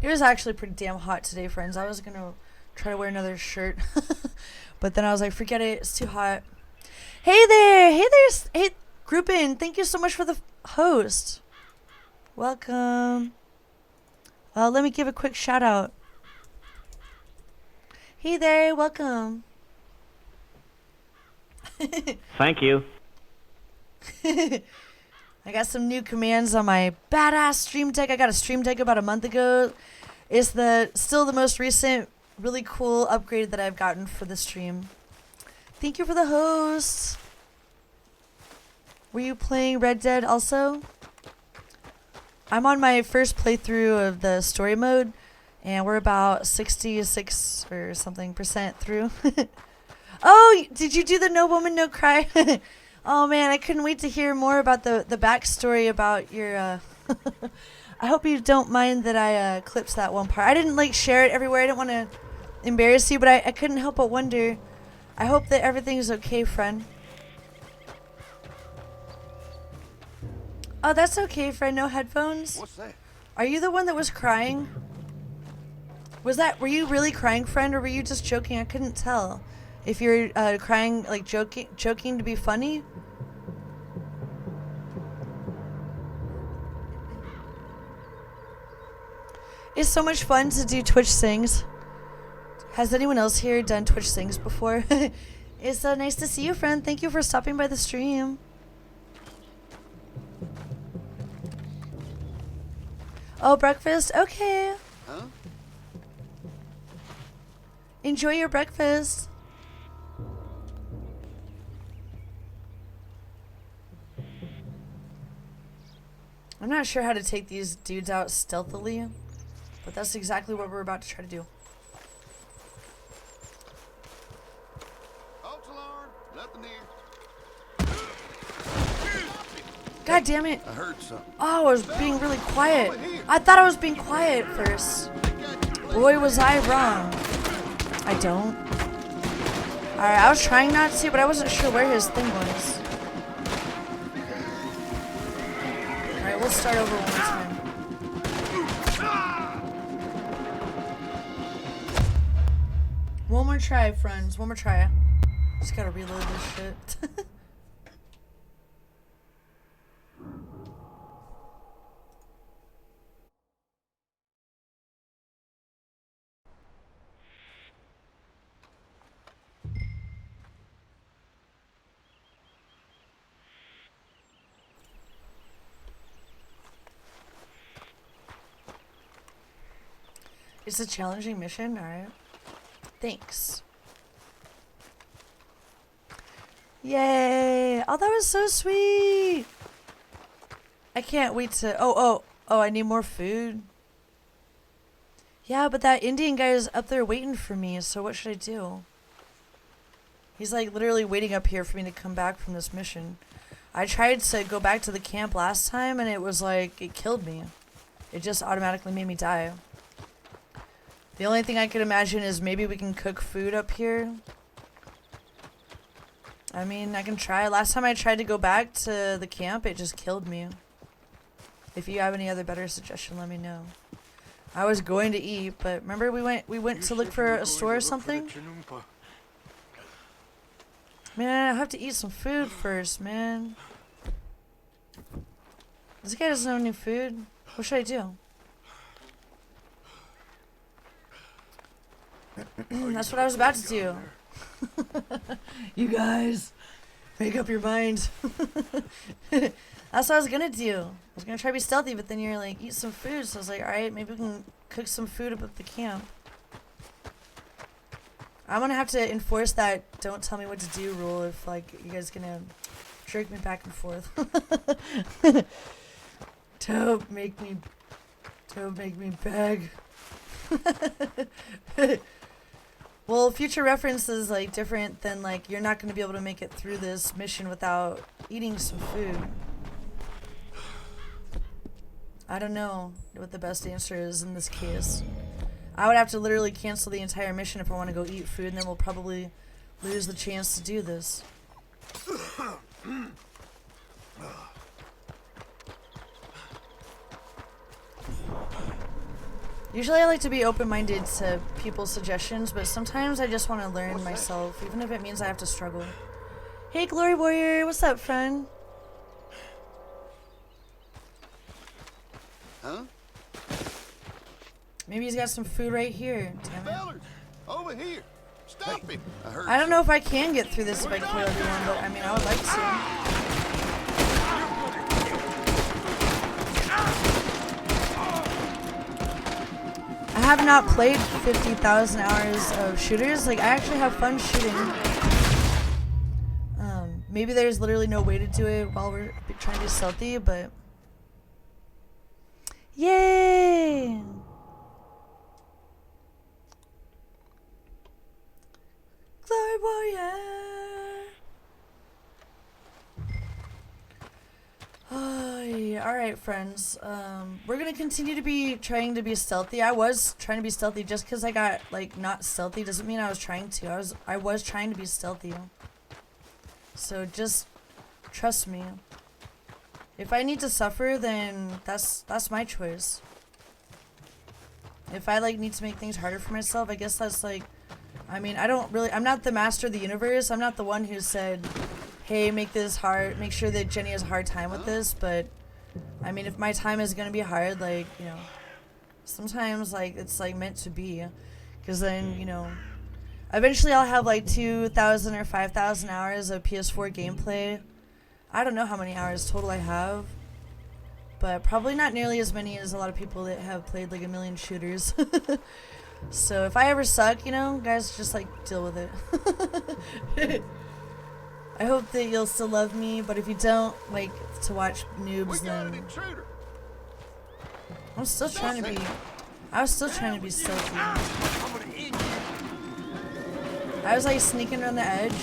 It was actually pretty damn hot today, friends. I was gonna try to wear another shirt, but then I was like, forget it, it's too hot. Hey there, hey, Groupin, thank you so much for the host. Welcome. Let me give a quick shout out. Hey there, welcome. Thank you. I got some new commands on my badass Stream Deck. I got a Stream Deck about a month ago. It's still the most recent, really cool upgrade that I've gotten for the stream. Thank you for the host. Were you playing Red Dead also? I'm on my first playthrough of the story mode, and we're about 66 or something % through. Oh, did you do the No Woman No Cry? Oh man, I couldn't wait to hear more about the backstory about your I hope you don't mind that I clipped that one part. I didn't like share it everywhere. I didn't want to embarrass you, but I couldn't help but wonder. I hope that everything's okay, friend. Oh, that's okay, friend. No headphones? What's that? Are you the one that was crying? Were you really crying, friend, or were you just joking? I couldn't tell. If you're crying, like joking to be funny? It's so much fun to do Twitch Sings. Has anyone else here done Twitch Sings before? It's so nice to see you, friend. Thank you for stopping by the stream. Oh, breakfast? Okay. Huh? Enjoy your breakfast. I'm not sure how to take these dudes out stealthily, but that's exactly what we're about to try to do. False alarm. Nothing here. God damn it. I heard something. Oh, I was being really quiet. I thought I was being quiet at first. Boy, was I wrong. I don't. Alright, I was trying not to, but I wasn't sure where his thing was. Alright, we'll start over one more time. One more try, friends. One more try. Just gotta reload this shit. It's a challenging mission, alright. Thanks. Yay! Oh, that was so sweet! I can't wait to... Oh, I need more food. Yeah, but that Indian guy is up there waiting for me, so what should I do? He's like literally waiting up here for me to come back from this mission. I tried to go back to the camp last time and it was like, it killed me. It just automatically made me die. The only thing I could imagine is maybe we can cook food up here. I mean, I can try. Last time I tried to go back to the camp, it just killed me. If you have any other better suggestion, let me know. I was going to eat, but remember we went to look for a store or something? Man, I have to eat some food first, man. This guy doesn't have any food. What should I do? That's what I was about to do. You guys, make up your mind. That's what I was gonna do. I was gonna try to be stealthy, but then you're like, eat some food. So I was like, alright, maybe we can cook some food up at the camp. I'm gonna have to enforce that don't tell me what to do rule if, like, you guys gonna jerk me back and forth. Don't make me beg. Well, future reference is like different than like you're not going to be able to make it through this mission without eating some food. I don't know what the best answer is in this case. I would have to literally cancel the entire mission if I want to go eat food, and then we'll probably lose the chance to do this. Usually I like to be open-minded to people's suggestions, but sometimes I just want to learn myself, even if it means I have to struggle. Hey, Glory Warrior, what's up, friend? Huh? Maybe he's got some food right here. Damn it. Fellers, over here. Stop him. I don't know if I can get through this if I kill everyone, but I mean, I would like to. I have not played 50,000 hours of shooters. Like, I actually have fun shooting. Maybe there's literally no way to do it while we're trying to be stealthy, but... Yay! Glory Warrior! Alright, friends. We're gonna continue to be trying to be stealthy. I was trying to be stealthy. Just because I got, like, not stealthy doesn't mean I was trying to. I was trying to be stealthy. So just trust me. If I need to suffer, then that's my choice. If I, like, need to make things harder for myself, I guess that's, like... I mean, I'm not the master of the universe. I'm not the one who said, hey, make this hard, make sure that Jenny has a hard time with this, but... I mean, if my time is gonna be hard, like, you know... Sometimes, like, it's, like, meant to be. Because then, you know... Eventually I'll have, like, 2,000 or 5,000 hours of PS4 gameplay. I don't know how many hours total I have. But probably not nearly as many as a lot of people that have played, like, a million shooters. So if I ever suck, you know, guys, just, like, deal with it. I hope that you'll still love me, but if you don't like to watch noobs, then... I was still trying to be stealthy. I was, like, sneaking around the edge.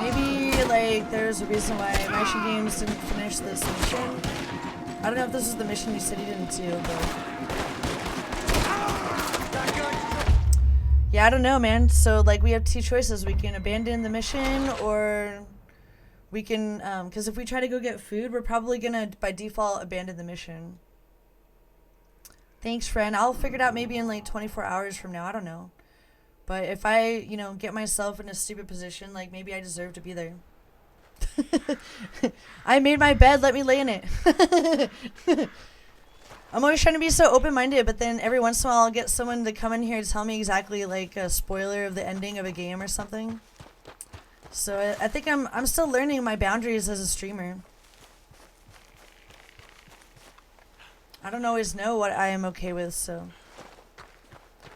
Maybe, like, there's a reason why Martian Games didn't finish this mission. I don't know if this is the mission you said you didn't do, but... Yeah, I don't know, man. So, like, we have two choices. We can abandon the mission, or we can, because if we try to go get food, we're probably gonna, by default, abandon the mission. Thanks, friend. I'll figure it out maybe in, like, 24 hours from now. I don't know. But if I, you know, get myself in a stupid position, like, maybe I deserve to be there. I made my bed, let me lay in it. I'm always trying to be so open-minded, but then every once in a while I'll get someone to come in here to tell me exactly, like, a spoiler of the ending of a game or something. So I think I'm still learning my boundaries as a streamer. I don't always know what I am okay with, so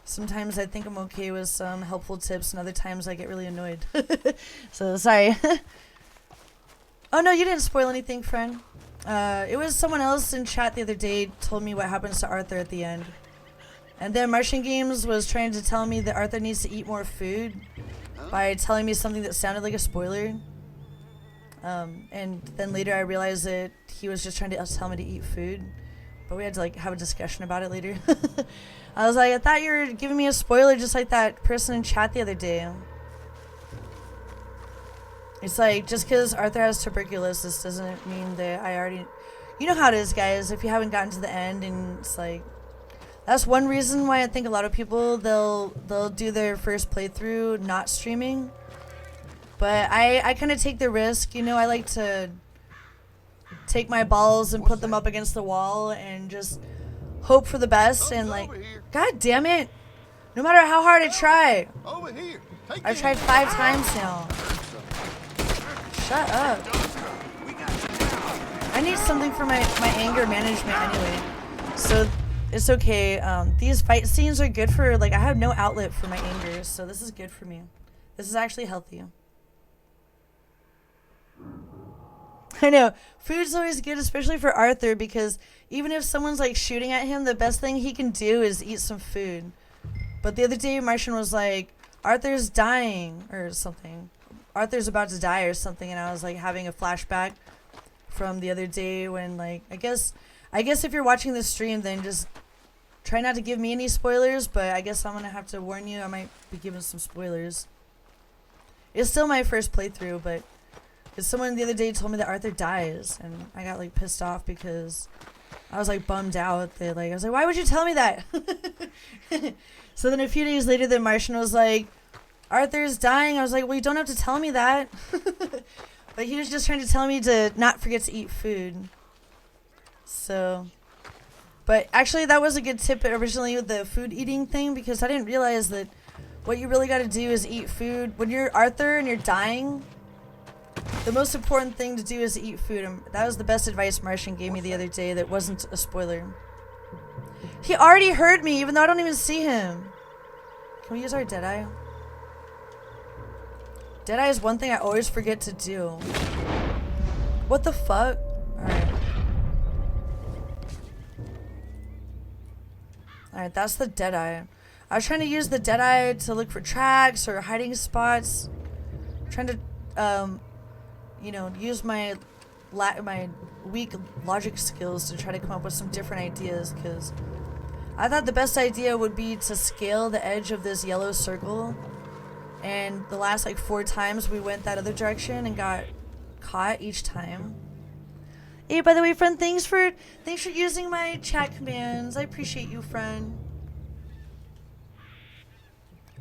sometimes I think I'm okay with some helpful tips, and other times I get really annoyed. So sorry. Oh no, you didn't spoil anything, friend. It was someone else in chat the other day told me what happens to Arthur at the end. And then Martian Games was trying to tell me that Arthur needs to eat more food by telling me something that sounded like a spoiler. And then later I realized that he was just trying to tell me to eat food. But we had to like have a discussion about it later. I was like, I thought you were giving me a spoiler just like that person in chat the other day. It's like, just because Arthur has tuberculosis doesn't mean that I already... You know how it is, guys, if you haven't gotten to the end, and it's like... That's one reason why I think a lot of people, they'll do their first playthrough not streaming. But I kind of take the risk, you know, I like to take my balls and put them up against the wall and just hope for the best and like... God damn it! No matter how hard I try. I've tried 5 times now. Shut up. I need something for my anger management anyway. So it's okay. These fight scenes are good for, like, I have no outlet for my anger, so this is good for me. This is actually healthy. I know. Food's always good, especially for Arthur, because even if someone's like shooting at him, the best thing he can do is eat some food. But the other day, Martian was like, Arthur's dying, or something. Arthur's about to die or something, and I was like having a flashback from the other day when, like, I guess if you're watching this stream, then just try not to give me any spoilers, but I guess I'm gonna have to warn you, I might be giving some spoilers. It's still my first playthrough, but someone the other day told me that Arthur dies, and I got like pissed off because I was like bummed out that, like, I was like, why would you tell me that? So then a few days later, the Martian was like, Arthur's dying. I was like, well, you don't have to tell me that. But he was just trying to tell me to not forget to eat food. So, but actually that was a good tip originally with the food eating thing, because I didn't realize that what you really got to do is eat food. When you're Arthur and you're dying, the most important thing to do is eat food. And that was the best advice Martian gave me the other day that wasn't a spoiler. He already heard me, even though I don't even see him. Can we use our Deadeye? Deadeye is one thing I always forget to do. What the fuck? Alright. Alright, that's the Deadeye. I was trying to use the Deadeye to look for tracks or hiding spots. Trying to, you know, use my weak logic skills to try to come up with some different ideas, because I thought the best idea would be to scale the edge of this yellow circle. And the last like 4 times we went that other direction and got caught each time. Hey, by the way, friend, thanks for using my chat commands. I appreciate you, friend.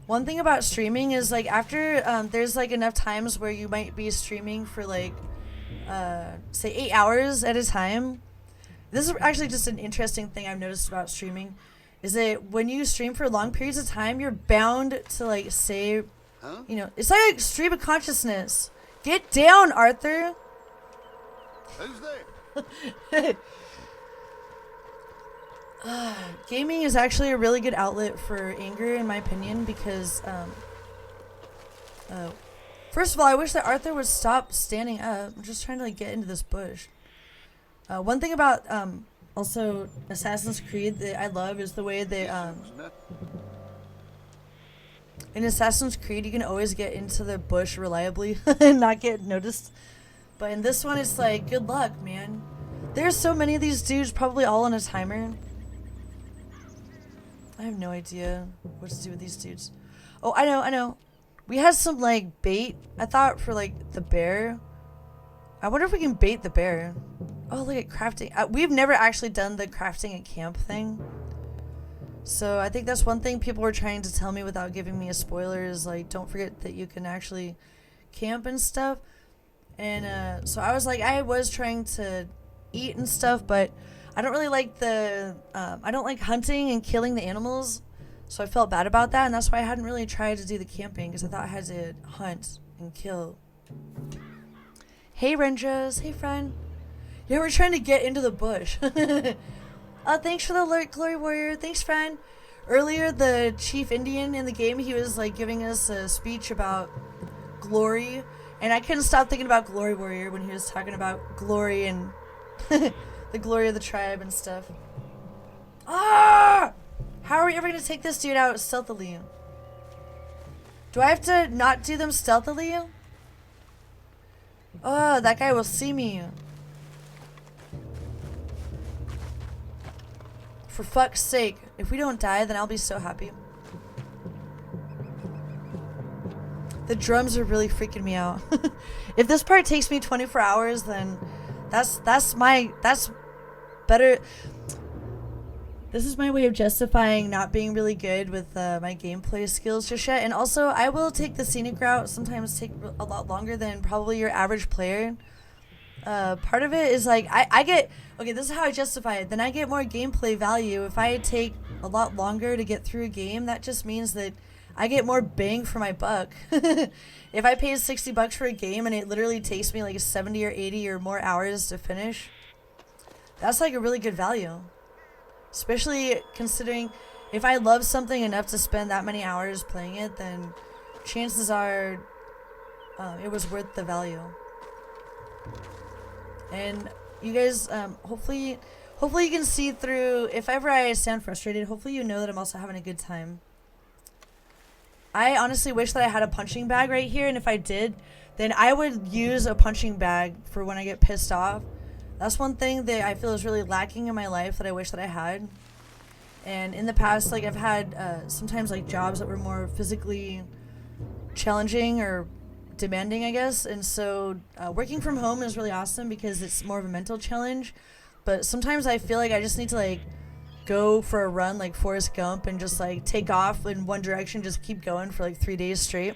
One thing about streaming is, like, after there's like enough times where you might be streaming for like say 8 hours at a time. This is actually just an interesting thing I've noticed about streaming, is that when you stream for long periods of time, you're bound to like say, you know, it's like a stream of consciousness. Get down, Arthur. Who's there? Gaming is actually a really good outlet for anger, in my opinion, because first of all, I wish that Arthur would stop standing up. I'm just trying to like get into this bush. One thing about also Assassin's Creed that I love is the way that in Assassin's Creed you can always get into the bush reliably and not get noticed. But in this one, it's like, good luck, man. There's so many of these dudes, probably all on a timer. I have no idea what to do with these dudes. Oh, I know. We had some, like, bait, I thought, for, like, the bear. I wonder if we can bait the bear. Oh, look at crafting. We've never actually done the crafting at camp thing. So I think that's one thing people were trying to tell me without giving me a spoiler is, like, don't forget that you can actually camp and stuff. And so I was like, I was trying to eat and stuff, but I don't really like I don't like hunting and killing the animals. So I felt bad about that, and that's why I hadn't really tried to do the camping, because I thought I had to hunt and kill Hey, Rendros. Hey, friend. Yeah, we're trying to get into the bush. Thanks for the alert, Glory Warrior. Thanks, friend. Earlier, the chief Indian in the game, he was like giving us a speech about glory, and I couldn't stop thinking about Glory Warrior when he was talking about glory and the glory of the tribe and stuff. Ah! How are we ever gonna take this dude out stealthily? Do I have to not do them stealthily? Oh, that guy will see me. For fuck's sake. If we don't die, then I'll be so happy. The drums are really freaking me out. If this part takes me 24 hours, then that's better. This is my way of justifying not being really good with my gameplay skills just yet. And also, I will take the scenic route, sometimes take a lot longer than probably your average player. Part of it is like, I get, okay, this is how I justify it. Then I get more gameplay value. If I take a lot longer to get through a game, that just means that I get more bang for my buck. If I pay $60 for a game and it literally takes me like 70 or 80 or more hours to finish, that's like a really good value. Especially considering if I love something enough to spend that many hours playing it, then chances are it was worth the value. And you guys, hopefully you can see through, if ever I sound frustrated, hopefully you know that I'm also having a good time. I honestly wish that I had a punching bag right here, and if I did, then I would use a punching bag for when I get pissed off. That's one thing that I feel is really lacking in my life that I wish that I had. And in the past, like, I've had sometimes like jobs that were more physically challenging or demanding, I guess. And so working from home is really awesome because it's more of a mental challenge. But sometimes I feel like I just need to like go for a run like Forrest Gump and just like take off in one direction, just keep going for like 3 days straight.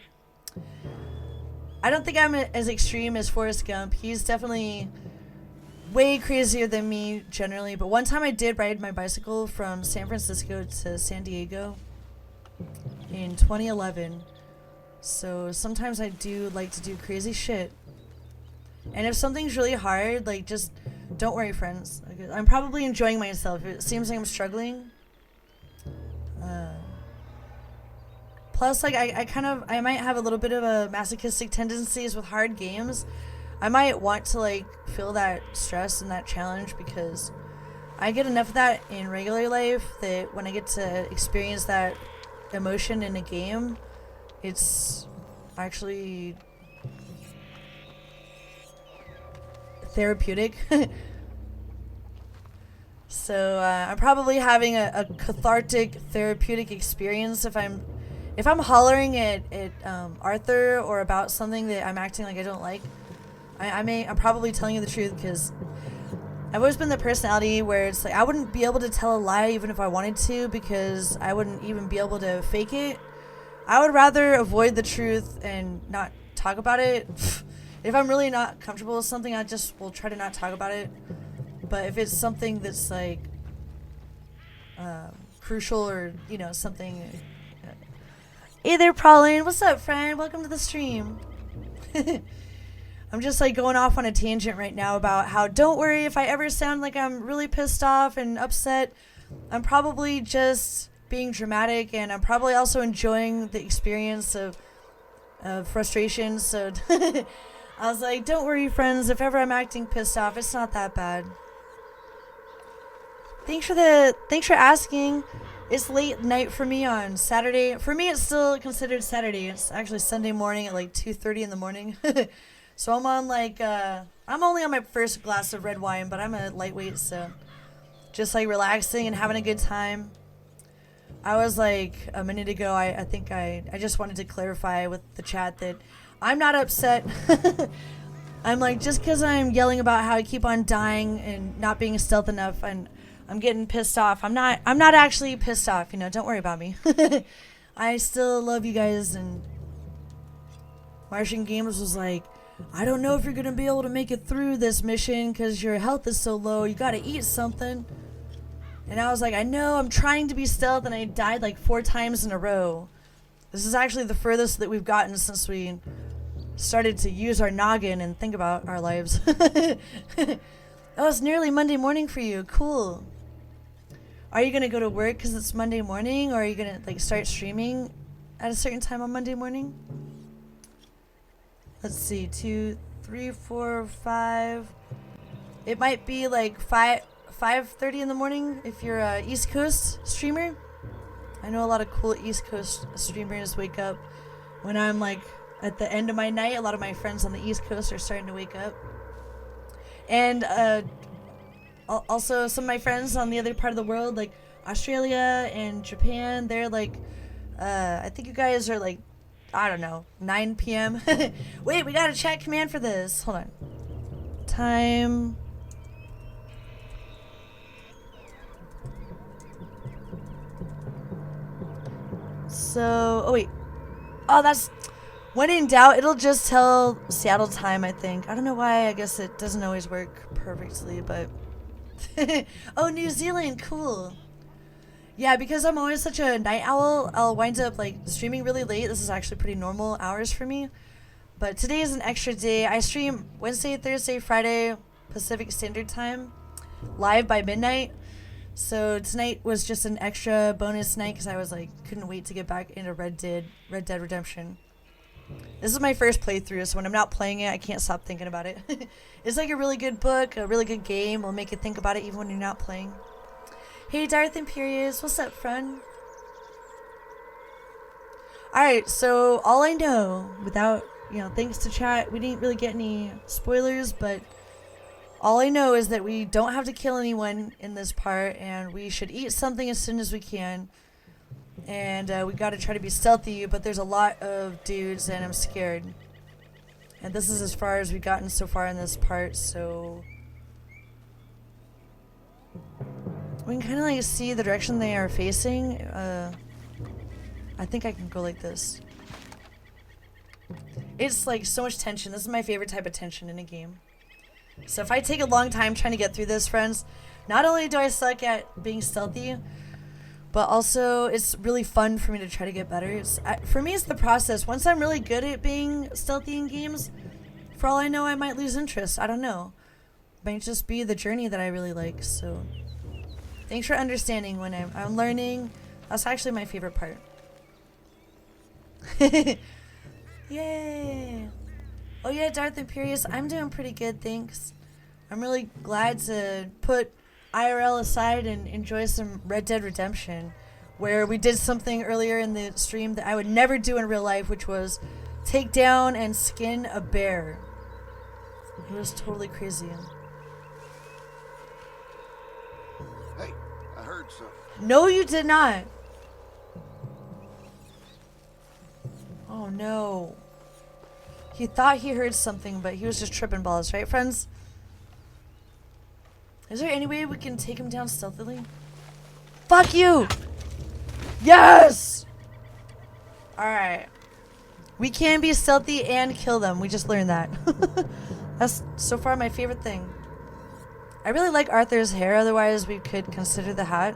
I don't think I'm as extreme as Forrest Gump. He's definitely way crazier than me generally, but one time I did ride my bicycle from San Francisco to San Diego in 2011. So sometimes I do like to do crazy shit. And if something's really hard, like, just don't worry, friends. I'm probably enjoying myself. It seems like I'm struggling. Plus, like, I might have a little bit of a masochistic tendencies with hard games. I might want to like feel that stress and that challenge because I get enough of that in regular life that when I get to experience that emotion in a game, it's actually therapeutic. So I'm probably having a cathartic therapeutic experience if I'm hollering at Arthur or about something that I'm acting like I don't like. I'm probably telling you the truth because I've always been the personality where it's like I wouldn't be able to tell a lie even if I wanted to because I wouldn't even be able to fake it. I would rather avoid the truth and not talk about it. If I'm really not comfortable with something, I just will try to not talk about it. But if it's something that's like crucial or, you know, something. Hey there, Pauline. What's up, friend? Welcome to the stream. I'm just like going off on a tangent right now about how don't worry if I ever sound like I'm really pissed off and upset. I'm probably just being dramatic and I'm probably also enjoying the experience of frustration. So I was like, don't worry, friends. If ever I'm acting pissed off, it's not that bad. Thanks for asking. It's late night for me on Saturday. For me, it's still considered Saturday. It's actually Sunday morning at like 2:30 in the morning. So I'm on like, I'm only on my first glass of red wine, but I'm a lightweight, so just like relaxing and having a good time. I was like, a minute ago, I think I just wanted to clarify with the chat that I'm not upset. I'm like, just because I'm yelling about how I keep on dying and not being stealth enough and I'm getting pissed off. I'm not actually pissed off, you know, don't worry about me. I still love you guys. And Martian Games was like, I don't know if you're gonna be able to make it through this mission because your health is so low. You gotta eat something. And I was like, I know, I'm trying to be stealth, and I died like 4 times in a row. This is actually the furthest that we've gotten since we started to use our noggin and think about our lives. Oh, it's nearly Monday morning for you. Cool. Are you gonna go to work because it's Monday morning, or are you gonna like start streaming at a certain time on Monday morning? Let's see, 2, 3, 4, 5. It might be like 5:30 in the morning if you're a East Coast streamer. I know a lot of cool East Coast streamers wake up when I'm like at the end of my night. A lot of my friends on the East Coast are starting to wake up. And also some of my friends on the other part of the world, like Australia and Japan, they're like, I think you guys are like, I don't know, 9 p.m. Wait, we got a chat command for this. Hold on. Time. So, oh wait. Oh, that's, when in doubt, it'll just tell Seattle time, I think. I don't know why, I guess it doesn't always work perfectly, but. Oh, New Zealand, cool. Yeah, because I'm always such a night owl, I'll wind up like streaming really late. This is actually pretty normal hours for me. But today is an extra day. I stream Wednesday, Thursday, Friday, Pacific Standard Time, live by midnight. So tonight was just an extra bonus night because I was like, couldn't wait to get back into Red Dead Redemption. This is my first playthrough, so when I'm not playing it, I can't stop thinking about it. It's like a really good book, a really good game. Will make you think about it even when you're not playing. Hey, Darth Imperius, what's up, friend? Alright, so all I know, without, thanks to chat, we didn't really get any spoilers, but all I know is that we don't have to kill anyone in this part, and we should eat something as soon as we can. And we gotta try to be stealthy, but there's a lot of dudes, and I'm scared. And this is as far as we've gotten so far in this part, so we can kind of like see the direction they are facing. I think I can go like this. It's like so much tension. This is my favorite type of tension in a game. So if I take a long time trying to get through this, friends, not only do I suck at being stealthy, but also it's really fun for me to try to get better. For me, it's the process. Once I'm really good at being stealthy in games, for all I know, I might lose interest. I don't know. It might just be the journey that I really like. So thanks for understanding when I'm learning. That's actually my favorite part. Yay! Oh yeah, Darth Imperius, I'm doing pretty good, thanks. I'm really glad to put IRL aside and enjoy some Red Dead Redemption, where we did something earlier in the stream that I would never do in real life, which was take down and skin a bear. It was totally crazy. Hey, I heard something. No, you did not. Oh no. He thought he heard something, but he was just tripping balls, right, friends? Is there any way we can take him down stealthily? Fuck you! Yes! Alright. We can be stealthy and kill them. We just learned that. That's so far my favorite thing. I really like Arthur's hair, otherwise we could consider the hat.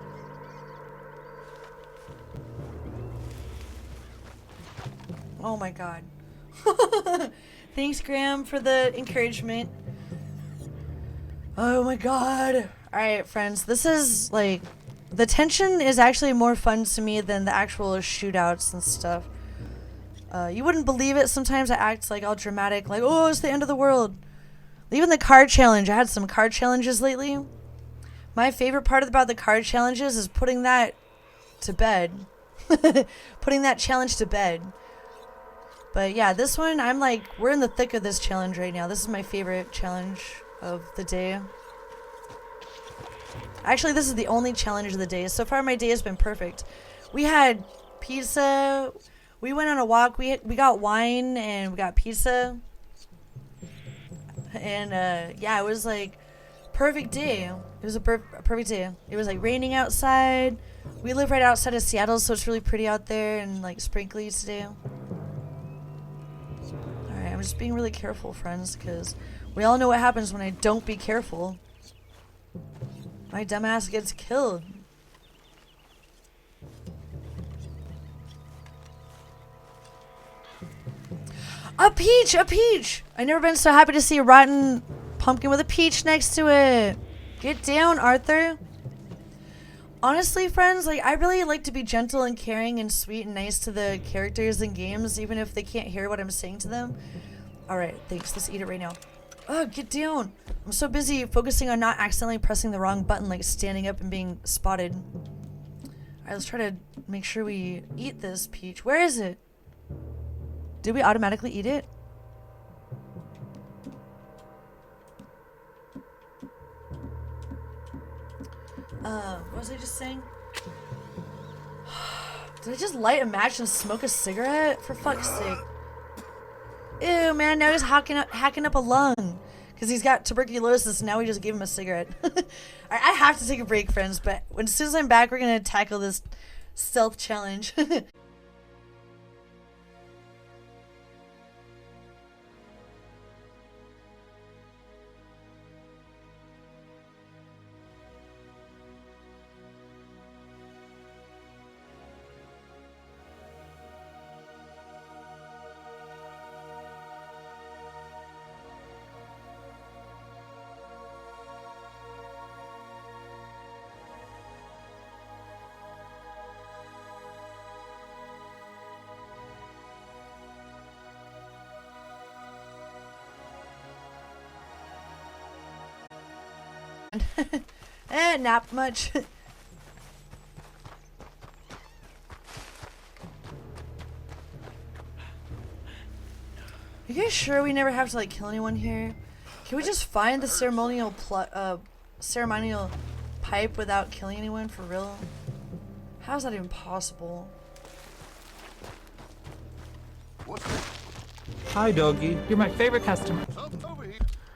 Oh my god. Thanks, Graham, for the encouragement. Oh my god. Alright, friends. This is, like, the tension is actually more fun to me than the actual shootouts and stuff. You wouldn't believe it. Sometimes I act, like, all dramatic, like, oh, it's the end of the world. Even the card challenge. I had some card challenges lately. My favorite part about the card challenges is putting that to bed. Putting that challenge to bed. But yeah, this one, I'm like, we're in the thick of this challenge right now. This is my favorite challenge of the day. Actually, this is the only challenge of the day. So far, my day has been perfect. We had pizza. We went on a walk. We got wine and we got pizza. And yeah, it was like perfect day. It was a perfect day. It was like raining outside. We live right outside of Seattle, so it's really pretty out there and like sprinkly today. Alright, I'm just being really careful, friends, because we all know what happens when I don't be careful. My dumbass gets killed. A peach! A peach! I've never been so happy to see a rotten pumpkin with a peach next to it. Get down, Arthur. Honestly, friends, like, I really like to be gentle and caring and sweet and nice to the characters in games, even if they can't hear what I'm saying to them. Alright, thanks. Let's eat it right now. Oh, get down. I'm so busy focusing on not accidentally pressing the wrong button, like standing up and being spotted. Alright, let's try to make sure we eat this peach. Where is it? Did we automatically eat it? What was I just saying? Did I just light a match and smoke a cigarette? For fuck's sake. Ew, man, now he's hacking up a lung. Because he's got tuberculosis and now we just gave him a cigarette. Alright, I have to take a break, friends, but as soon as I'm back, we're going to tackle this stealth challenge. Nap much. You guys sure we never have to like kill anyone here? Can we just find the ceremonial pipe without killing anyone for real? How is that even possible? Hi, doggy. You're my favorite customer.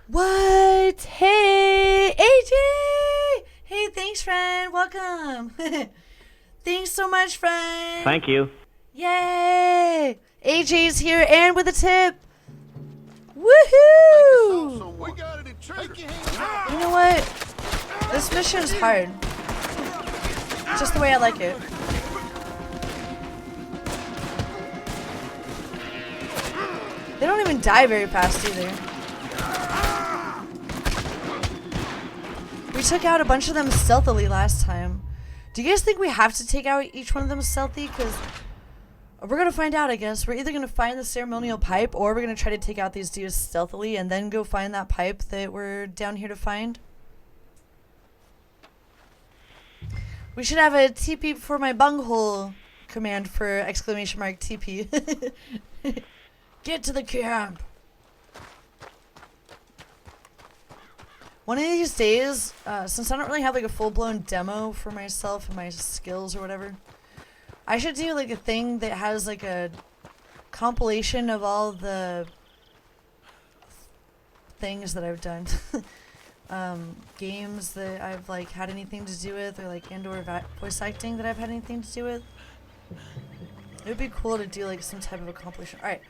What? Hey, AJ! Hey, thanks, friend. Welcome. Thanks so much, friend. Thank you. Yay! AJ's here and with a tip. Woohoo! You know what? This mission's hard. Just the way I like it. They don't even die very fast either. We took out a bunch of them stealthily last time. Do you guys think we have to take out each one of them stealthy? Because we're going to find out, I guess. We're either going to find the ceremonial pipe or we're going to try to take out these dudes stealthily and then go find that pipe that we're down here to find. We should have a TP before my bunghole command for exclamation mark TP. Get to the camp. One of these days, since I don't really have like a full-blown demo for myself and my skills or whatever, I should do like a thing that has like a compilation of all the things that I've done. Games that I've like had anything to do with, or like and/or voice acting that I've had anything to do with. It would be cool to do like some type of a compilation. Alright,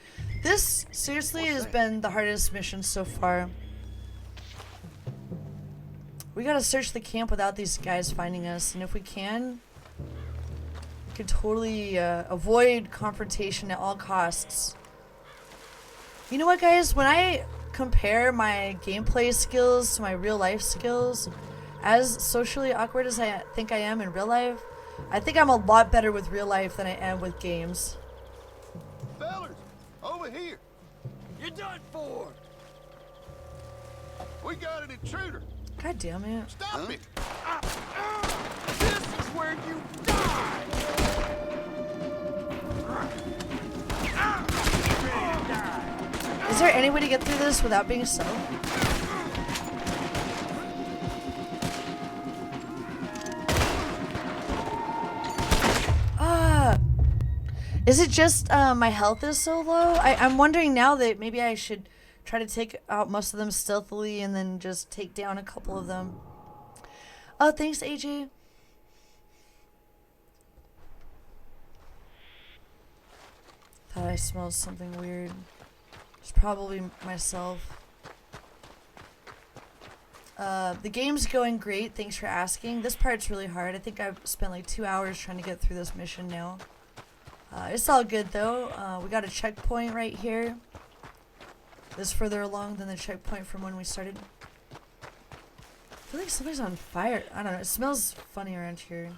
this seriously has been the hardest mission so far. We gotta search the camp without these guys finding us, and if we can, we can totally avoid confrontation at all costs. You know what, guys? When I compare my gameplay skills to my real life skills, as socially awkward as I think I am in real life, I think I'm a lot better with real life than I am with games. Fellas, over here. You're done for. We got an intruder. God damn it. Stop it. This is where you die. Is there any way to get through this without being so? Is it just my health is so low? I'm wondering now that maybe I should try to take out most of them stealthily and then just take down a couple of them. Oh, thanks, AJ. Thought I smelled something weird. It's probably myself. The game's going great. Thanks for asking. This part's really hard. I think I've spent like 2 hours trying to get through this mission now. It's all good though. We got a checkpoint right here. is further along than the checkpoint from when we started. I feel like somebody's on fire. I don't know. It smells funny around here.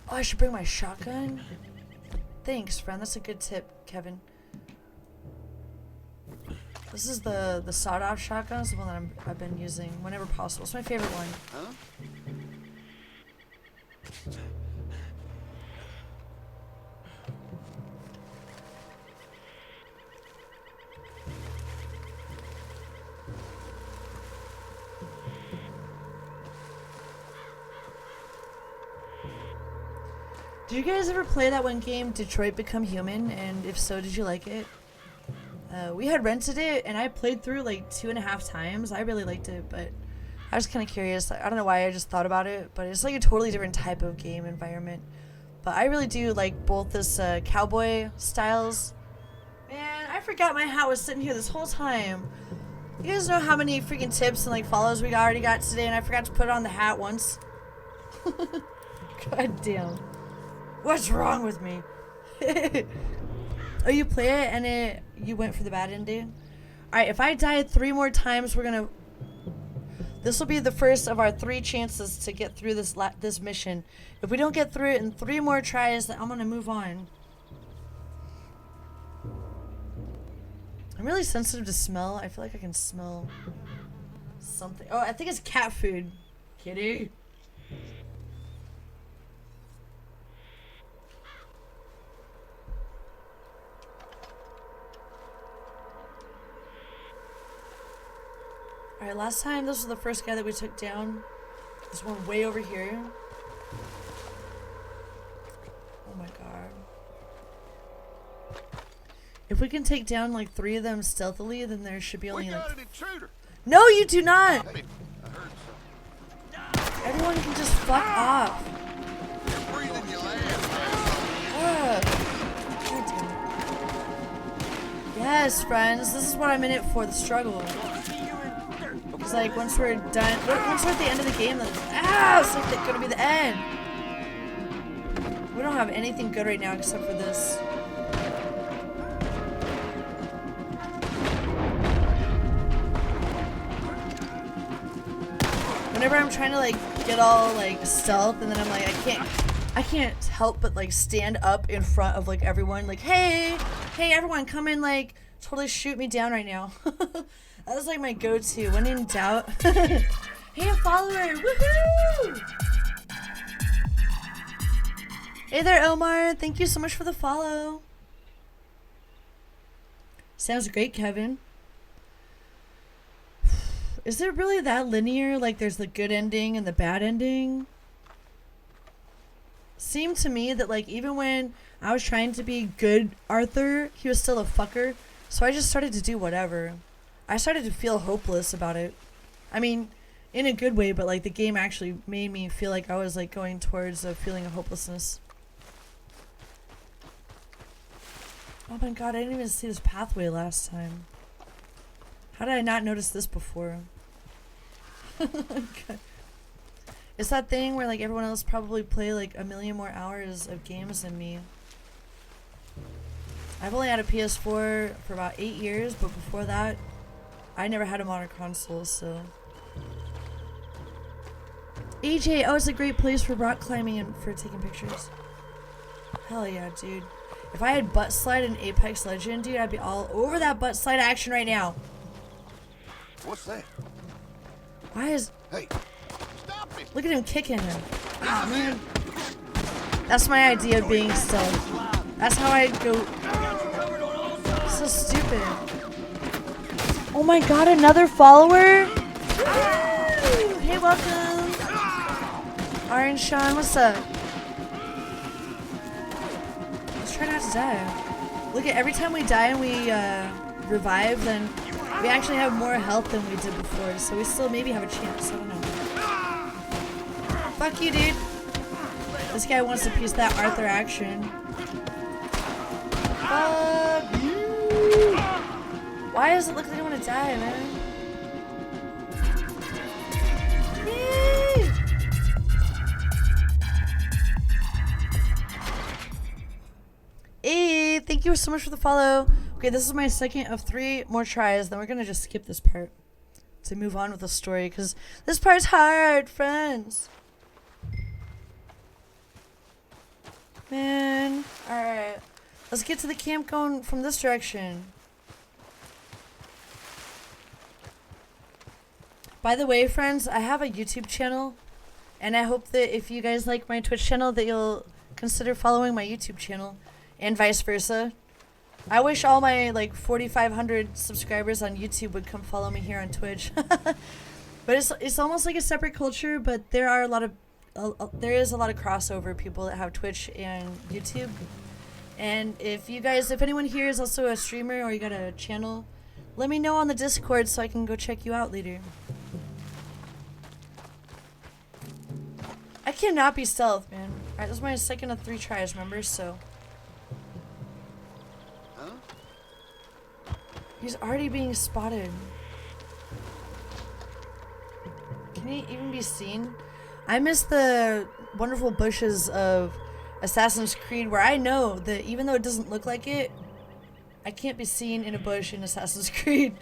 Oh, I should bring my shotgun? Thanks, friend. That's a good tip, Kevin. This is the sawed-off shotgun. It's the one that I've been using whenever possible. It's my favorite one. Huh? Did you guys ever play that one game, Detroit Become Human? And if so, did you like it? We had rented it, and I played through like 2.5 times. I really liked it, but I was kind of curious. I don't know why I just thought about it, but it's like a totally different type of game environment. But I really do like both this cowboy styles. Man, I forgot my hat was sitting here this whole time. You guys know how many freaking tips and like follows we already got today, and I forgot to put on the hat once. God damn. What's wrong with me? Oh, you play it and you went for the bad ending? Alright, if I die 3 more times, we're gonna... This will be the first of our 3 chances to get through this mission. If we don't get through it in 3 more tries, then I'm gonna move on. I'm really sensitive to smell. I feel like I can smell something. Oh, I think it's cat food. Kitty. Alright, last time, this was the first guy that we took down. This one way over here. Oh my god. If we can take down like 3 of them stealthily, then there should be only like... an intruder. No, you do not! Hey, I heard something. Everyone can just fuck off. You're breathing your last. Ugh. God damn it. Yes, friends, this is what I'm in it for, the struggle. It's like once we're done, once we're at the end of the game, then it's like it's gonna be the end. We don't have anything good right now except for this. Whenever I'm trying to like get all like stealth, and then I'm like I can't help but like stand up in front of like everyone, like hey everyone, come and like totally shoot me down right now. That was like my go-to when in doubt. Hey, a follower! Woohoo! Hey there, Omar. Thank you so much for the follow. Sounds great, Kevin. Is it really that linear? Like there's the good ending and the bad ending? Seemed to me that like even when I was trying to be good Arthur, he was still a fucker. So I just started to do whatever. I started to feel hopeless about it. I mean, in a good way, but like the game actually made me feel like I was like going towards a feeling of hopelessness. Oh my god, I didn't even see this pathway last time. How did I not notice this before? It's that thing where like everyone else probably play like 1 million more hours of games than me. I've only had a PS4 for about 8 years, but before that, I never had a modern console, so... AJ, oh, it's a great place for rock climbing and for taking pictures. Hell yeah, dude. If I had butt slide in Apex Legend, dude, I'd be all over that butt slide action right now. What's that? Why is... Hey, stop it! Look at him kicking him. Oh, man. That's my idea of being stealth. That's how I go... So stupid. Oh my god, another follower? Hey, welcome. Orange Sean, what's up? Let's try not to die. Look at every time we die and we revive, then we actually have more health than we did before, so we still maybe have a chance. I don't know. Fuck you, dude. This guy wants a piece of that Arthur action. Fuck you. Why does it look like I want to die, man? Yay! you so much for the follow. Okay, this is my second of 3 more tries. Then we're gonna just skip this part to move on with the story, because this part's hard, friends. Man, alright. Let's get to the camp going from this direction. By the way, friends, I have a YouTube channel, and I hope that if you guys like my Twitch channel that you'll consider following my YouTube channel, and vice versa. I wish all my like 4,500 subscribers on YouTube would come follow me here on Twitch. But it's almost like a separate culture, but there are there is a lot of crossover people that have Twitch and YouTube. And if anyone here is also a streamer or you got a channel, let me know on the Discord so I can go check you out later. I cannot be stealth, man. Alright, this is my second of 3 tries, remember? So. He's already being spotted. Can he even be seen? I miss the wonderful bushes of Assassin's Creed where I know that even though it doesn't look like it, I can't be seen in a bush in Assassin's Creed.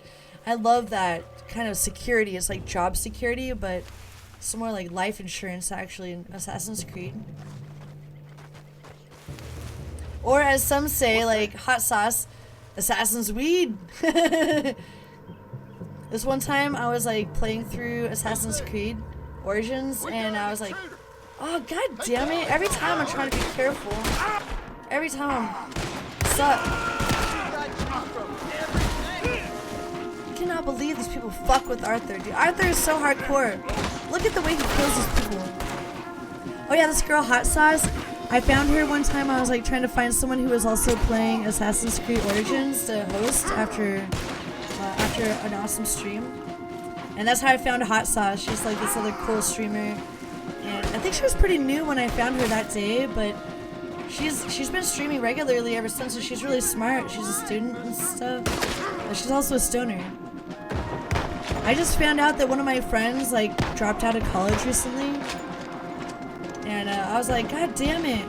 I love that kind of security. It's like job security, but it's more like life insurance actually in Assassin's Creed. Or as some say, like hot sauce, Assassin's weed. This one time I was like playing through Assassin's Creed Origins and I was like, oh god damn it, every time I'm trying to be careful. Every time suck. I cannot believe these people fuck with Arthur, dude. Arthur is so hardcore. Look at the way he kills these people. Oh yeah, this girl Hot Sauce, I found her one time. I was like trying to find someone who was also playing Assassin's Creed Origins to host after an awesome stream, and that's how I found Hot Sauce. She's like this other cool streamer, and I think she was pretty new when I found her that day, but she's been streaming regularly ever since. So she's really smart. She's a student and stuff. But she's also a stoner. I just found out that one of my friends like dropped out of college recently. And I was like, god damn it.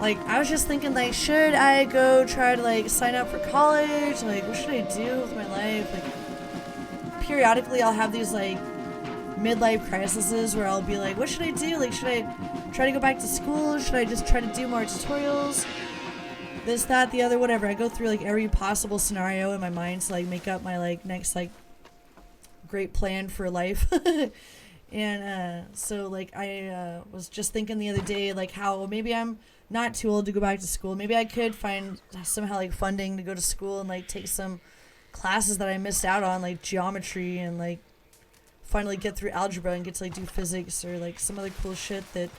Like, I was just thinking, like, should I go try to, like, sign up for college? Like, what should I do with my life? Like, periodically I'll have these, like, midlife crises where I'll be like, what should I do? Like, should I try to go back to school? Should I just try to do more tutorials? This, that, the other, whatever. I go through, like, every possible scenario in my mind to, like, make up my, like, next, like, great plan for life. And so like I was just thinking the other day like how maybe I'm not too old to go back to school. Maybe I could find somehow like funding to go to school and like take some classes that I missed out on, like geometry, and like finally get through algebra and get to like do physics or like some other cool shit that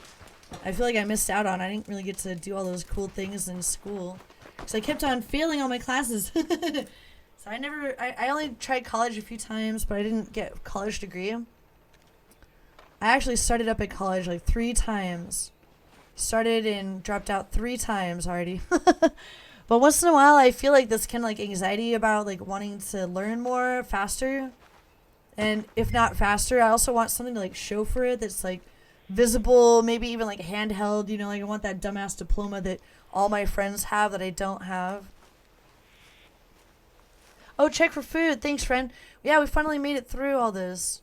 I feel like I missed out on. I didn't really get to do all those cool things in school because I kept on failing all my classes. So I only tried college a few times, but I didn't get a college degree. I actually started up at college like 3 times. Started and dropped out 3 times already. But once in a while I feel like this kind of like anxiety about like wanting to learn more faster. And if not faster, I also want something to like show for it that's like visible, maybe even like handheld, you know, like I want that dumbass diploma that all my friends have that I don't have. Oh, check for food. Thanks, friend. Yeah, we finally made it through all this.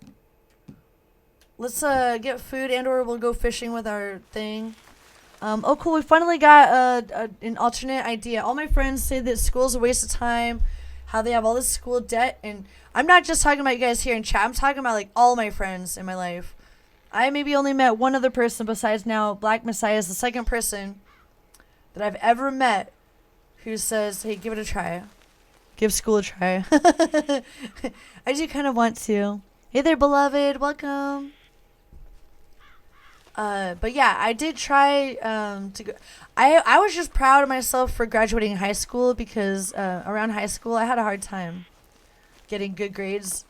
Let's get food and or we'll go fishing with our thing. Oh cool, we finally got an alternate idea. All my friends say that school's a waste of time, how they have all this school debt, and I'm not just talking about you guys here in chat, I'm talking about like all my friends in my life. I maybe only met one other person besides now Black Messiah is the second person that I've ever met who says, hey, give it a try. Give school a try. I do kind of want to. Hey there, beloved, welcome. But yeah, I did try to go. I was just proud of myself for graduating high school because around high school I had a hard time getting good grades.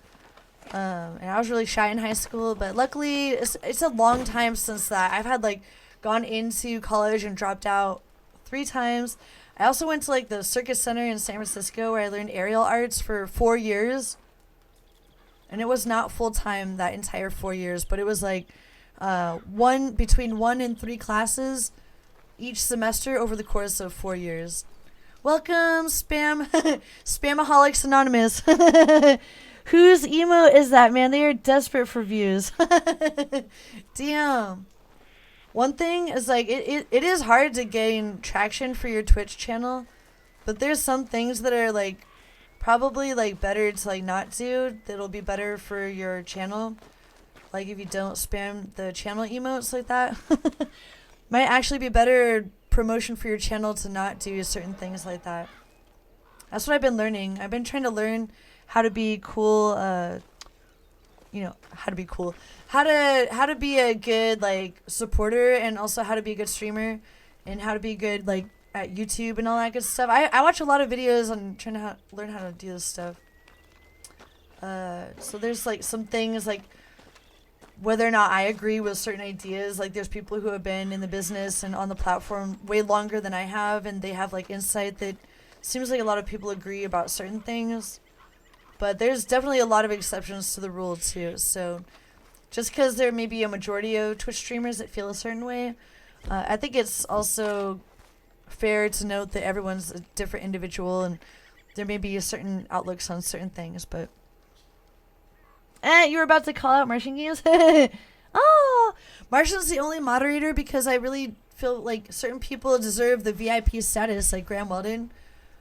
And I was really shy in high school, but luckily it's a long time since that. I've had like gone into college and dropped out 3 times. I also went to like the Circus Center in San Francisco where I learned aerial arts for 4 years. And it was not full time that entire 4 years, but it was like between 1 and 3 classes each semester over the course of 4 years. Welcome, spam, Spamaholics Anonymous. Whose emote is that, man? They are desperate for views. Damn. One thing is like it is hard to gain traction for your Twitch channel, but there's some things that are like probably like better to like not do. That'll be better for your channel. Like if you don't spam the channel emotes like that, might actually be better promotion for your channel to not do certain things like that. That's what I've been learning. I've been trying to learn how to be cool. You know, how to be cool. How to be a good like supporter, and also how to be a good streamer, and how to be good like at YouTube and all that good stuff. I watch a lot of videos on trying to learn how to do this stuff. So there's like some things like whether or not I agree with certain ideas. Like there's people who have been in the business and on the platform way longer than I have, and they have like insight that seems like a lot of people agree about certain things. But there's definitely a lot of exceptions to the rule too. So just because there may be a majority of Twitch streamers that feel a certain way, I think it's also fair to note that everyone's a different individual, and there may be a certain outlooks on certain things. But you were about to call out Martian Games? Oh, Martian's the only moderator because I really feel like certain people deserve the VIP status, like Graham Weldon.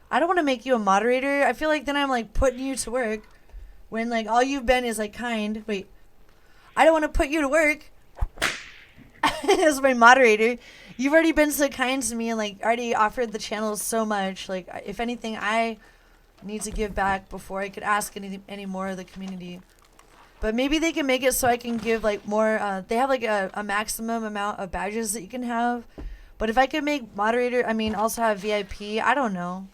I don't want to make you a moderator. I feel like then I'm like putting you to work when like all you've been is like kind. Wait, I don't want to put you to work as my moderator. You've already been so kind to me and like already offered the channel so much. Like if anything, I need to give back before I could ask any more of the community. But maybe they can make it so I can give like more. They have like a maximum amount of badges that you can have. But if I could make moderator, I mean also have VIP, I don't know.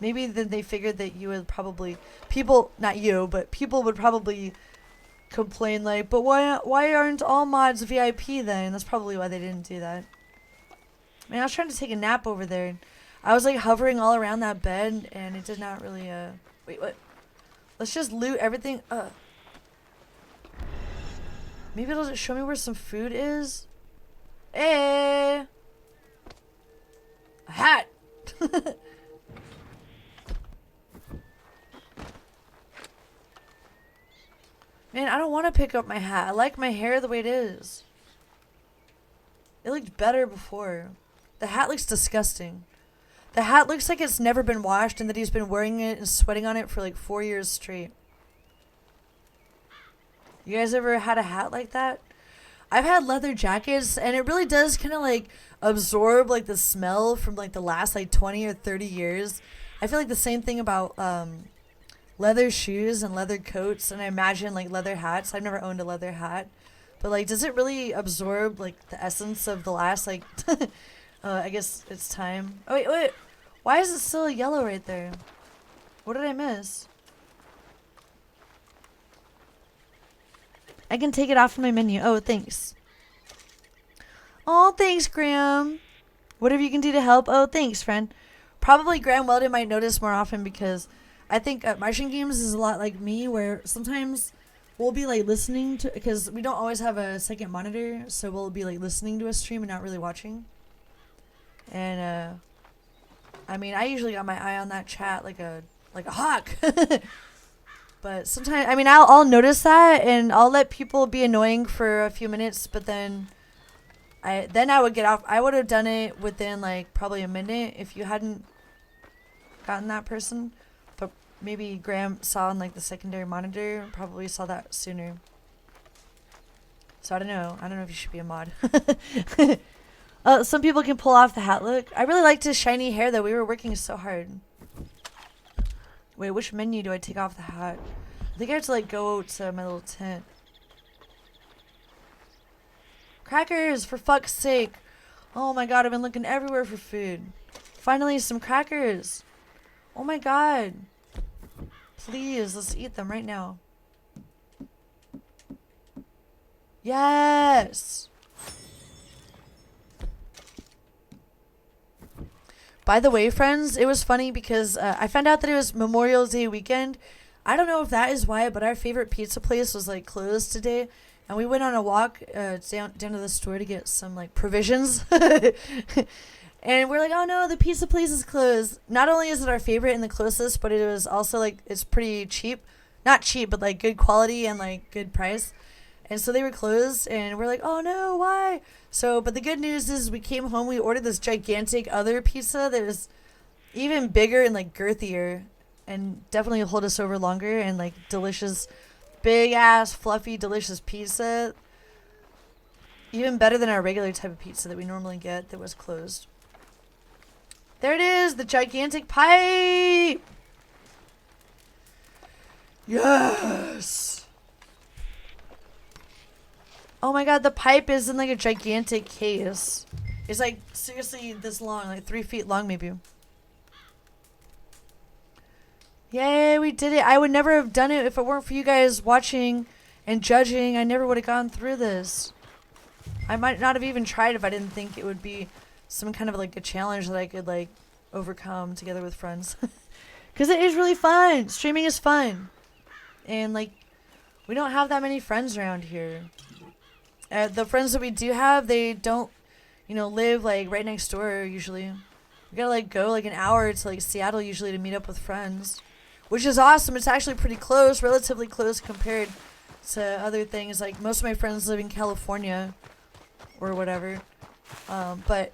Maybe then they figured that you would probably, people, not you, but people would probably complain like, but why aren't all mods VIP then? That's probably why they didn't do that. Man, I was trying to take a nap over there. I was like hovering all around that bed and it did not really, wait, what? Let's just loot everything. Maybe it'll just show me where some food is. Hey! A hat! Man, I don't want to pick up my hat. I like my hair the way it is. It looked better before. The hat looks disgusting. The hat looks like it's never been washed and that he's been wearing it and sweating on it for like 4 years straight. You guys ever had a hat like that? I've had leather jackets and it really does kind of like absorb like the smell from like the last like 20 or 30 years. I feel like the same thing about leather shoes and leather coats, and I imagine like leather hats. I've never owned a leather hat, but like does it really absorb like the essence of the last like I guess it's time. Oh wait, why is it still yellow right there? What did I miss? I can take it off from my menu. Oh, thanks. Oh, thanks, Graham. Whatever you can do to help. Oh, thanks, friend. Probably Graham Weldon might notice more often because I think Martian Games is a lot like me, where sometimes we'll be like listening to, because we don't always have a second monitor, so we'll be like listening to a stream and not really watching. And I mean, I usually got my eye on that chat like a hawk. But sometimes, I mean, I'll notice that and I'll let people be annoying for a few minutes, but then I would get off. I would have done it within like probably a minute if you hadn't gotten that person. But maybe Graham saw on like the secondary monitor, probably saw that sooner. So I don't know if you should be a mod. Some people can pull off the hat look. I really liked his shiny hair though. We were working so hard. Wait, which menu do I take off the hat? I think I have to like go to my little tent. Crackers, for fuck's sake. Oh my god, I've been looking everywhere for food. Finally, some crackers. Oh my god. Please, let's eat them right now. Yes. By the way, friends, it was funny because I found out that it was Memorial Day weekend. I don't know if that is why, but our favorite pizza place was like closed today. And we went on a walk down to the store to get some like provisions. And we're like, oh no, the pizza place is closed. Not only is it our favorite and the closest, but it was also like, it's pretty cheap. Not cheap, but like good quality and like good price. And so they were closed and we're like, oh no, why? So, but the good news is we came home, we ordered this gigantic other pizza that was even bigger and like girthier and definitely hold us over longer and like delicious, big ass, fluffy, delicious pizza. Even better than our regular type of pizza that we normally get that was closed. There it is, the gigantic pipe! Yes! Oh my god, the pipe is in like a gigantic case. It's like seriously this long, like 3 feet long maybe. Yay, we did it. I would never have done it if it weren't for you guys watching and judging. I never would have gone through this. I might not have even tried if I didn't think it would be some kind of like a challenge that I could like overcome together with friends. Because it is really fun. Streaming is fun. And like, we don't have that many friends around here. The friends that we do have, they don't, you know, live like right next door usually. We gotta like go like an hour to like Seattle usually to meet up with friends. Which is awesome. It's actually pretty close, relatively close compared to other things. Like most of my friends live in California or whatever. But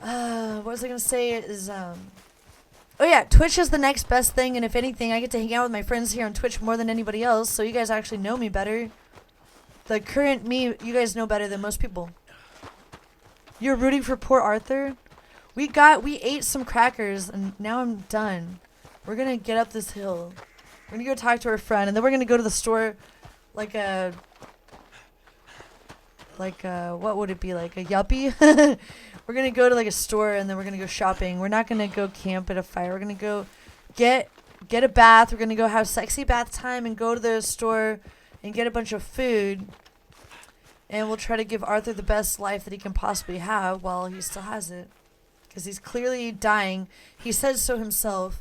what was I gonna say is oh yeah, Twitch is the next best thing, and if anything, I get to hang out with my friends here on Twitch more than anybody else, so you guys actually know me better. The current me, you guys know better than most people. You're rooting for poor Arthur? We ate some crackers, and now I'm done. We're gonna get up this hill. We're gonna go talk to our friend, and then we're gonna go to the store, like a what would it be, like a yuppie? We're gonna go to like a store and then we're gonna go shopping. We're not gonna go camp at a fire. We're gonna go get a bath. We're gonna go have sexy bath time and go to the store and get a bunch of food. And we'll try to give Arthur the best life that he can possibly have while he still has it. Because he's clearly dying. He said so himself.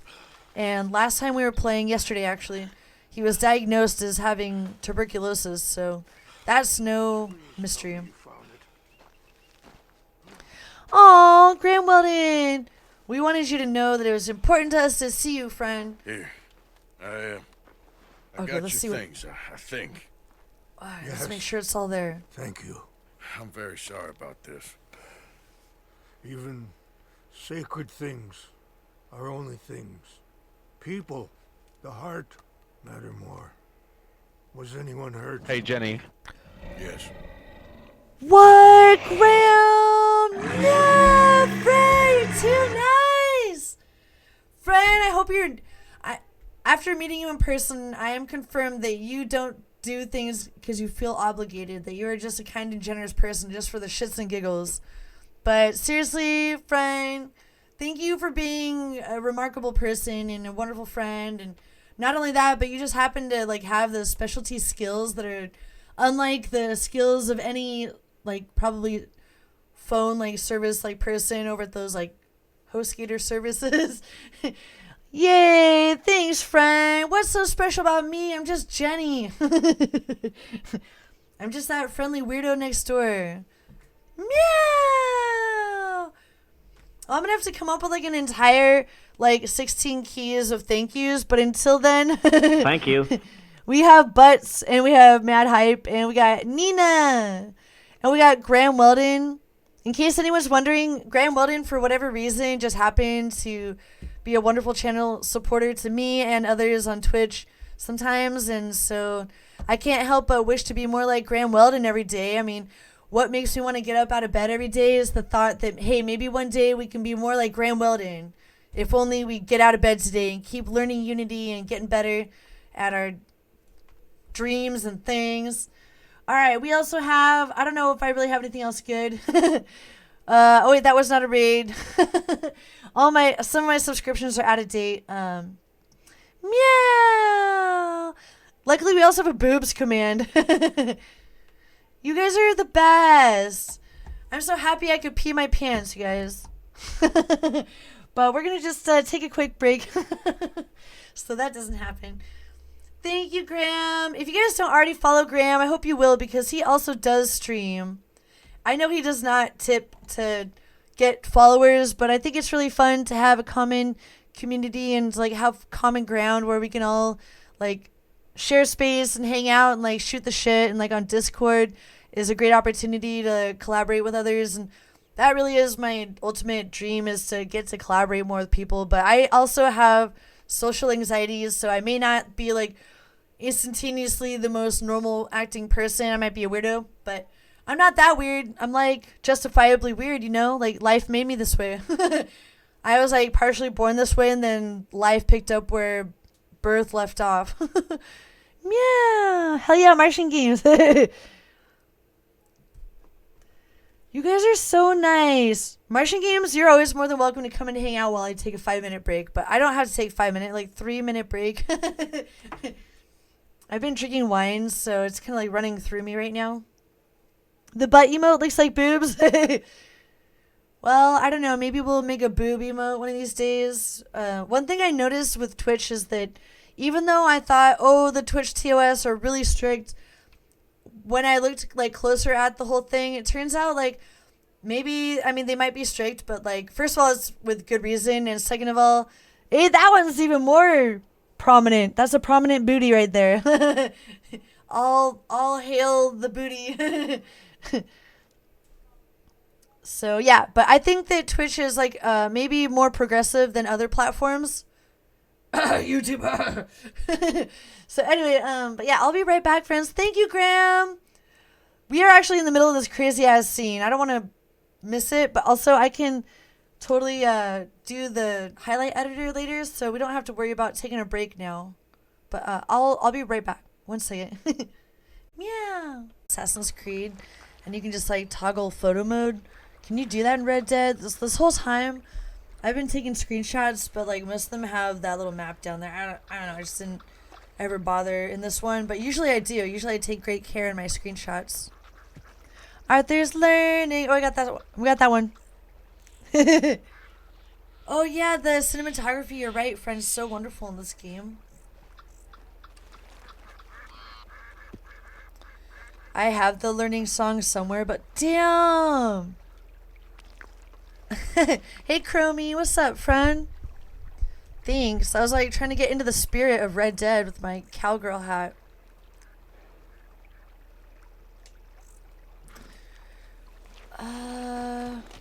And last time we were playing, yesterday actually, he was diagnosed as having tuberculosis, so that's no mystery. Aw, Graham Weldon! We wanted you to know that it was important to us to see you, friend. Here. I Okay, got let's see your what- things, I think. Alright, Yes. let's make sure it's all there. Thank you. I'm very sorry about this. Even sacred things are only things. People, the heart, matter more. Was anyone hurt? Hey, Jenny. Yes. What, Graham? No, Fred, you're too nice. Fred, I hope you're... after meeting you in person, I am confirmed that you don't do things because you feel obligated, that you are just a kind and generous person just for the shits and giggles. But seriously, friend, thank you for being a remarkable person and a wonderful friend. And not only that, but you just happen to like have those specialty skills that are unlike the skills of any like probably phone like service like person over at those like HostGator services. Yay, thanks, friend. What's so special about me? I'm just Jenny. I'm just that friendly weirdo next door. Meow. I'm gonna have to come up with like an entire like 16 keys of thank yous, but until then, Thank you. we have Butts and we have Mad Hype and we got Nina and we got Graham Weldon. In case anyone's wondering, Graham Weldon, for whatever reason, just happened to be a wonderful channel supporter to me and others on Twitch sometimes, and so I can't help but wish to be more like Graham Weldon every day. I mean, what makes me want to get up out of bed every day is the thought that, hey, maybe one day we can be more like Graham Weldon. If only we get out of bed today and keep learning Unity and getting better at our dreams and things. All right, we also have, I don't know if I really have anything else good. Oh wait, that was not a raid. Some of my subscriptions are out of date. Meow. Luckily, we also have a boobs command. You guys are the best. I'm so happy I could pee my pants, you guys. But we're gonna just take a quick break so that doesn't happen. Thank you, Graham. If you guys don't already follow Graham, I hope you will, because he also does stream. I know he does not tip to get followers, but I think it's really fun to have a common community and like have common ground where we can all like share space and hang out and like shoot the shit. And like on Discord is a great opportunity to collaborate with others, and that really is my ultimate dream, is to get to collaborate more with people. But I also have social anxieties, so I may not be like instantaneously the most normal acting person. I might be a weirdo, but I'm not that weird. I'm like justifiably weird, you know? Like life made me this way. I was like partially born this way, and then life picked up where birth left off. Yeah, hell yeah, Martian games. You guys are so nice. Martian games, you're always more than welcome to come and hang out while I take a 5-minute break. But I don't have to take 5 minute, like 3-minute break. I've been drinking wine, so it's kind of like running through me right now. The butt emote looks like boobs. Well, I don't know. Maybe we'll make a boob emote one of these days. One thing I noticed with Twitch is that even though I thought, oh, the Twitch TOS are really strict, when I looked like closer at the whole thing, it turns out like maybe, I mean, they might be strict, but like, first of all, it's with good reason. And second of all, hey, that one's even more prominent. That's a prominent booty right there. all hail the booty. So yeah, but I think that Twitch is like maybe more progressive than other platforms. YouTube. So anyway, but yeah, I'll be right back, friends. Thank you, Graham. We are actually in the middle of this crazy ass scene. I don't want to miss it, but also I can totally do the highlight editor later, so we don't have to worry about taking a break now. But I'll be right back. 1 second. Meow. Assassin's Creed, and you can just like toggle photo mode. Can you do that in Red Dead? This whole time, I've been taking screenshots, but like most of them have that little map down there. I don't know. I just didn't ever bother in this one, but usually I do. Usually I take great care in my screenshots. Arthur's learning. Oh, we got that one. Oh yeah, the cinematography. You're right, friend. Is so wonderful in this game. I have the learning song somewhere, but damn. Hey Chromie, what's up, friend? Thanks. I was like trying to get into the spirit of Red Dead with my cowgirl hat.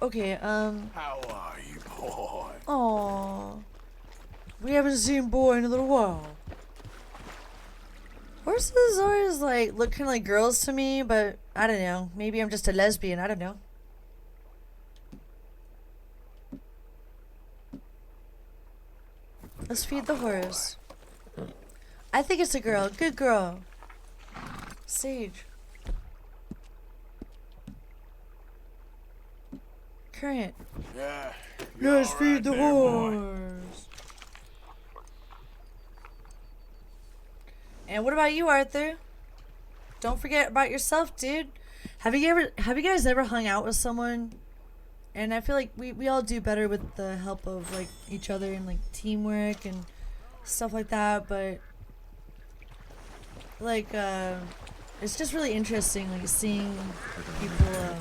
Okay, How are you, boy? Aww. We haven't seen boy in a little while. Horses always like look kind of like girls to me, but I don't know. Maybe I'm just a lesbian. I don't know. Let's feed the horse. I think it's a girl. Good girl. Sage. Current. Yeah. Let's feed the horse. And what about you, Arthur? Don't forget about yourself, dude. Have you guys ever hung out with someone? And I feel like we all do better with the help of like each other and like teamwork and stuff like that, but like it's just really interesting like seeing people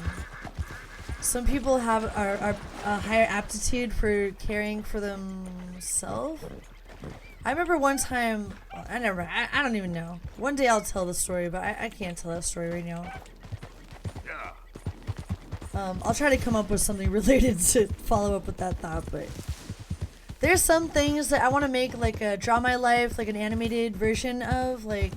some people have are a higher aptitude for caring for themselves. I remember one time, I don't even know. One day I'll tell the story, but I can't tell that story right now. I'll try to come up with something related to follow up with that thought, but there's some things that I want to make like a Draw My Life, like an animated version of, like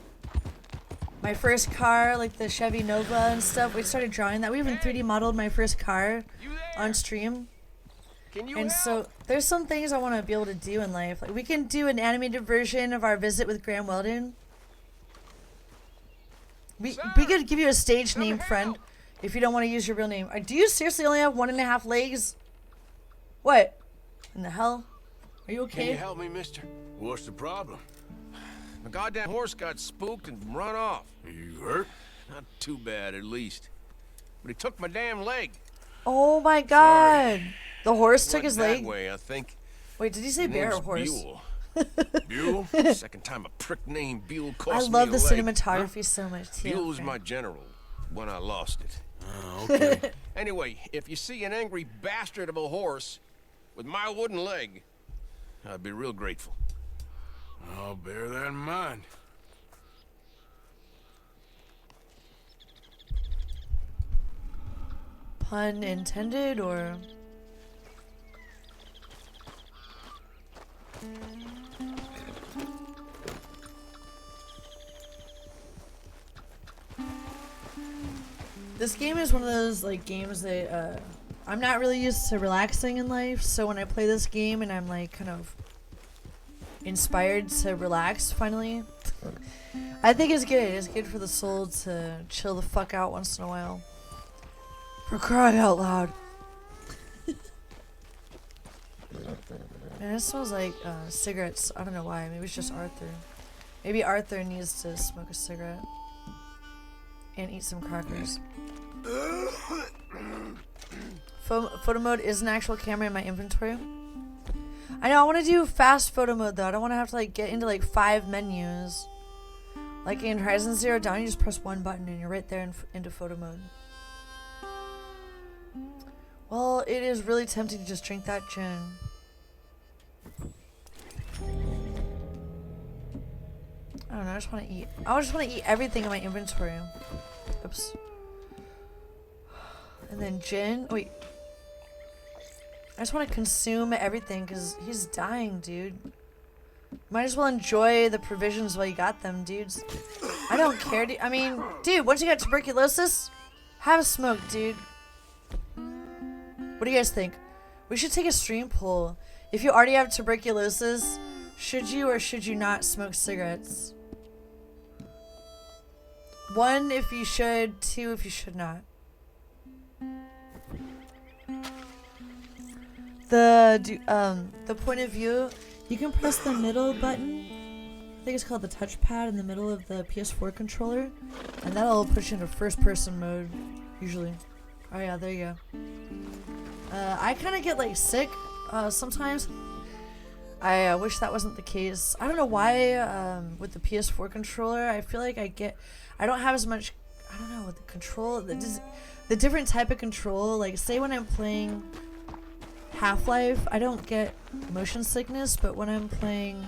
my first car, like the Chevy Nova and stuff. We started drawing that. We even 3D modeled my first car on stream. And so there's some things I want to be able to do in life. Like we can do an animated version of our visit with Graham Weldon. We could give you a stage name, friend, if you don't want to use your real name. Do you seriously only have 1.5 legs? What in the hell? Are you okay? Can you help me, mister? What's the problem? My goddamn horse got spooked and run off. You hurt? Not too bad, at least. But he took my damn leg. Oh my god. Sorry. The horse took Went his that leg? way, I think. Wait, did he say bear or horse? Buell. Buell? Second time a prick named Buell I cost me love a the leg. cinematography so much too. Buell was my general when I lost it. Okay. Anyway, if you see an angry bastard of a horse with my wooden leg, I'd be real grateful. I'll bear that in mind. Pun intended, or... This game is one of those like games that I'm not really used to relaxing in life, so when I play this game and I'm like kind of inspired to relax finally, I think it's good. It's good for the soul to chill the fuck out once in a while. For crying out loud. Man, it smells like cigarettes. I don't know why. Maybe it's just Arthur. Maybe Arthur needs to smoke a cigarette. And eat some crackers. Photo mode is an actual camera in my inventory. I know, I want to do fast photo mode though. I don't want to have to like get into like 5 menus. Like in Horizon Zero Dawn, you just press one button and you're right there into photo mode. Well, it is really tempting to just drink that gin. I don't know, I just want to eat. I just want to eat everything in my inventory. Oops. And then gin. Wait. I just want to consume everything because he's dying, dude. Might as well enjoy the provisions while you got them, dudes. I don't care, dude. I mean, dude, once you got tuberculosis, have a smoke, dude. What do you guys think? We should take a stream poll. If you already have tuberculosis, should you or should you not smoke cigarettes? 1 if you should, 2 if you should not. The point of view, you can press the middle button. I think it's called the touchpad in the middle of the PS4 controller, and that'll push into first person mode usually. Oh yeah, there you go. I kind of get like sick sometimes. I wish that wasn't the case. I don't know why with the PS4 controller, I feel like I don't have as much, I don't know, with the control, the different type of control. Like say when I'm playing Half-Life, I don't get motion sickness, but when I'm playing,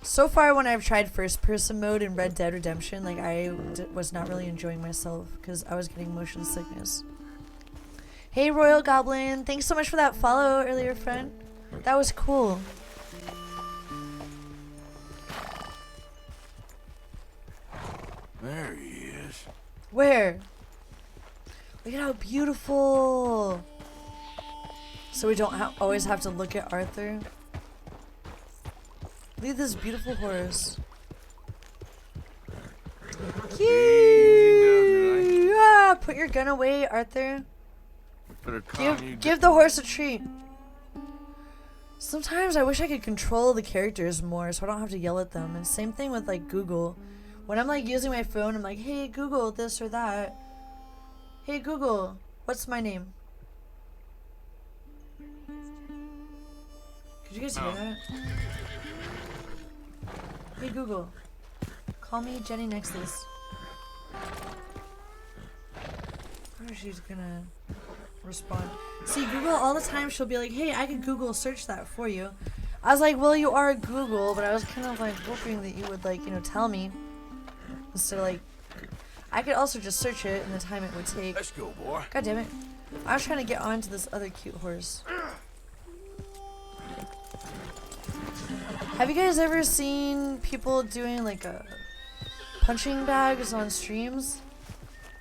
so far when I've tried first person mode in Red Dead Redemption, like I was not really enjoying myself because I was getting motion sickness. Hey Royal Goblin, thanks so much for that follow earlier, friend. That was cool. There he is. Where? Look at how beautiful. So we don't always have to look at Arthur. Look at this beautiful horse. Cute. Ah, put your gun away, Arthur. Give the horse a treat. Sometimes I wish I could control the characters more so I don't have to yell at them. And same thing with like Google. When I'm like using my phone, I'm like, hey Google, this or that. Hey Google, what's my name? Could you guys hear that? Hey Google, call me JenniNexus. I wonder if she's gonna respond. See, Google all the time, she'll be like, hey, I can Google search that for you. I was like, well, you are Google, but I was kind of like hoping that you would like, you know, tell me. Instead of like, I could also just search it and the time it would take. Let's go, boy. God damn it. I was trying to get onto this other cute horse. Have you guys ever seen people doing like punching bags on streams?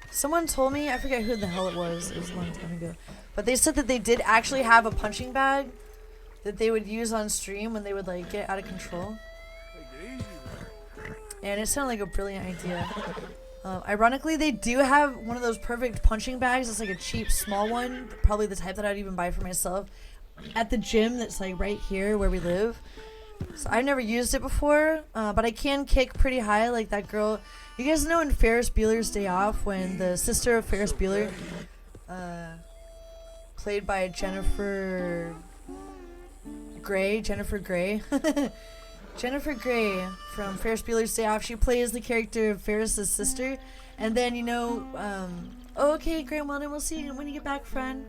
Someone told me, I forget who the hell it was a long time ago, but they said that they did actually have a punching bag that they would use on stream when they would like get out of control. And it sounded like a brilliant idea. Ironically, they do have one of those perfect punching bags. It's like a cheap, small one, probably the type that I'd even buy for myself, at the gym that's like right here where we live. So I've never used it before, but I can kick pretty high like that girl. You guys know in Ferris Bueller's Day Off when the sister of Ferris Bueller, played by Jennifer Grey, Jennifer Grey from Ferris Bueller's Day Off. She plays the character of Ferris's sister. And then, you know, oh, okay, Graham Weldon, we'll see you when you get back, friend.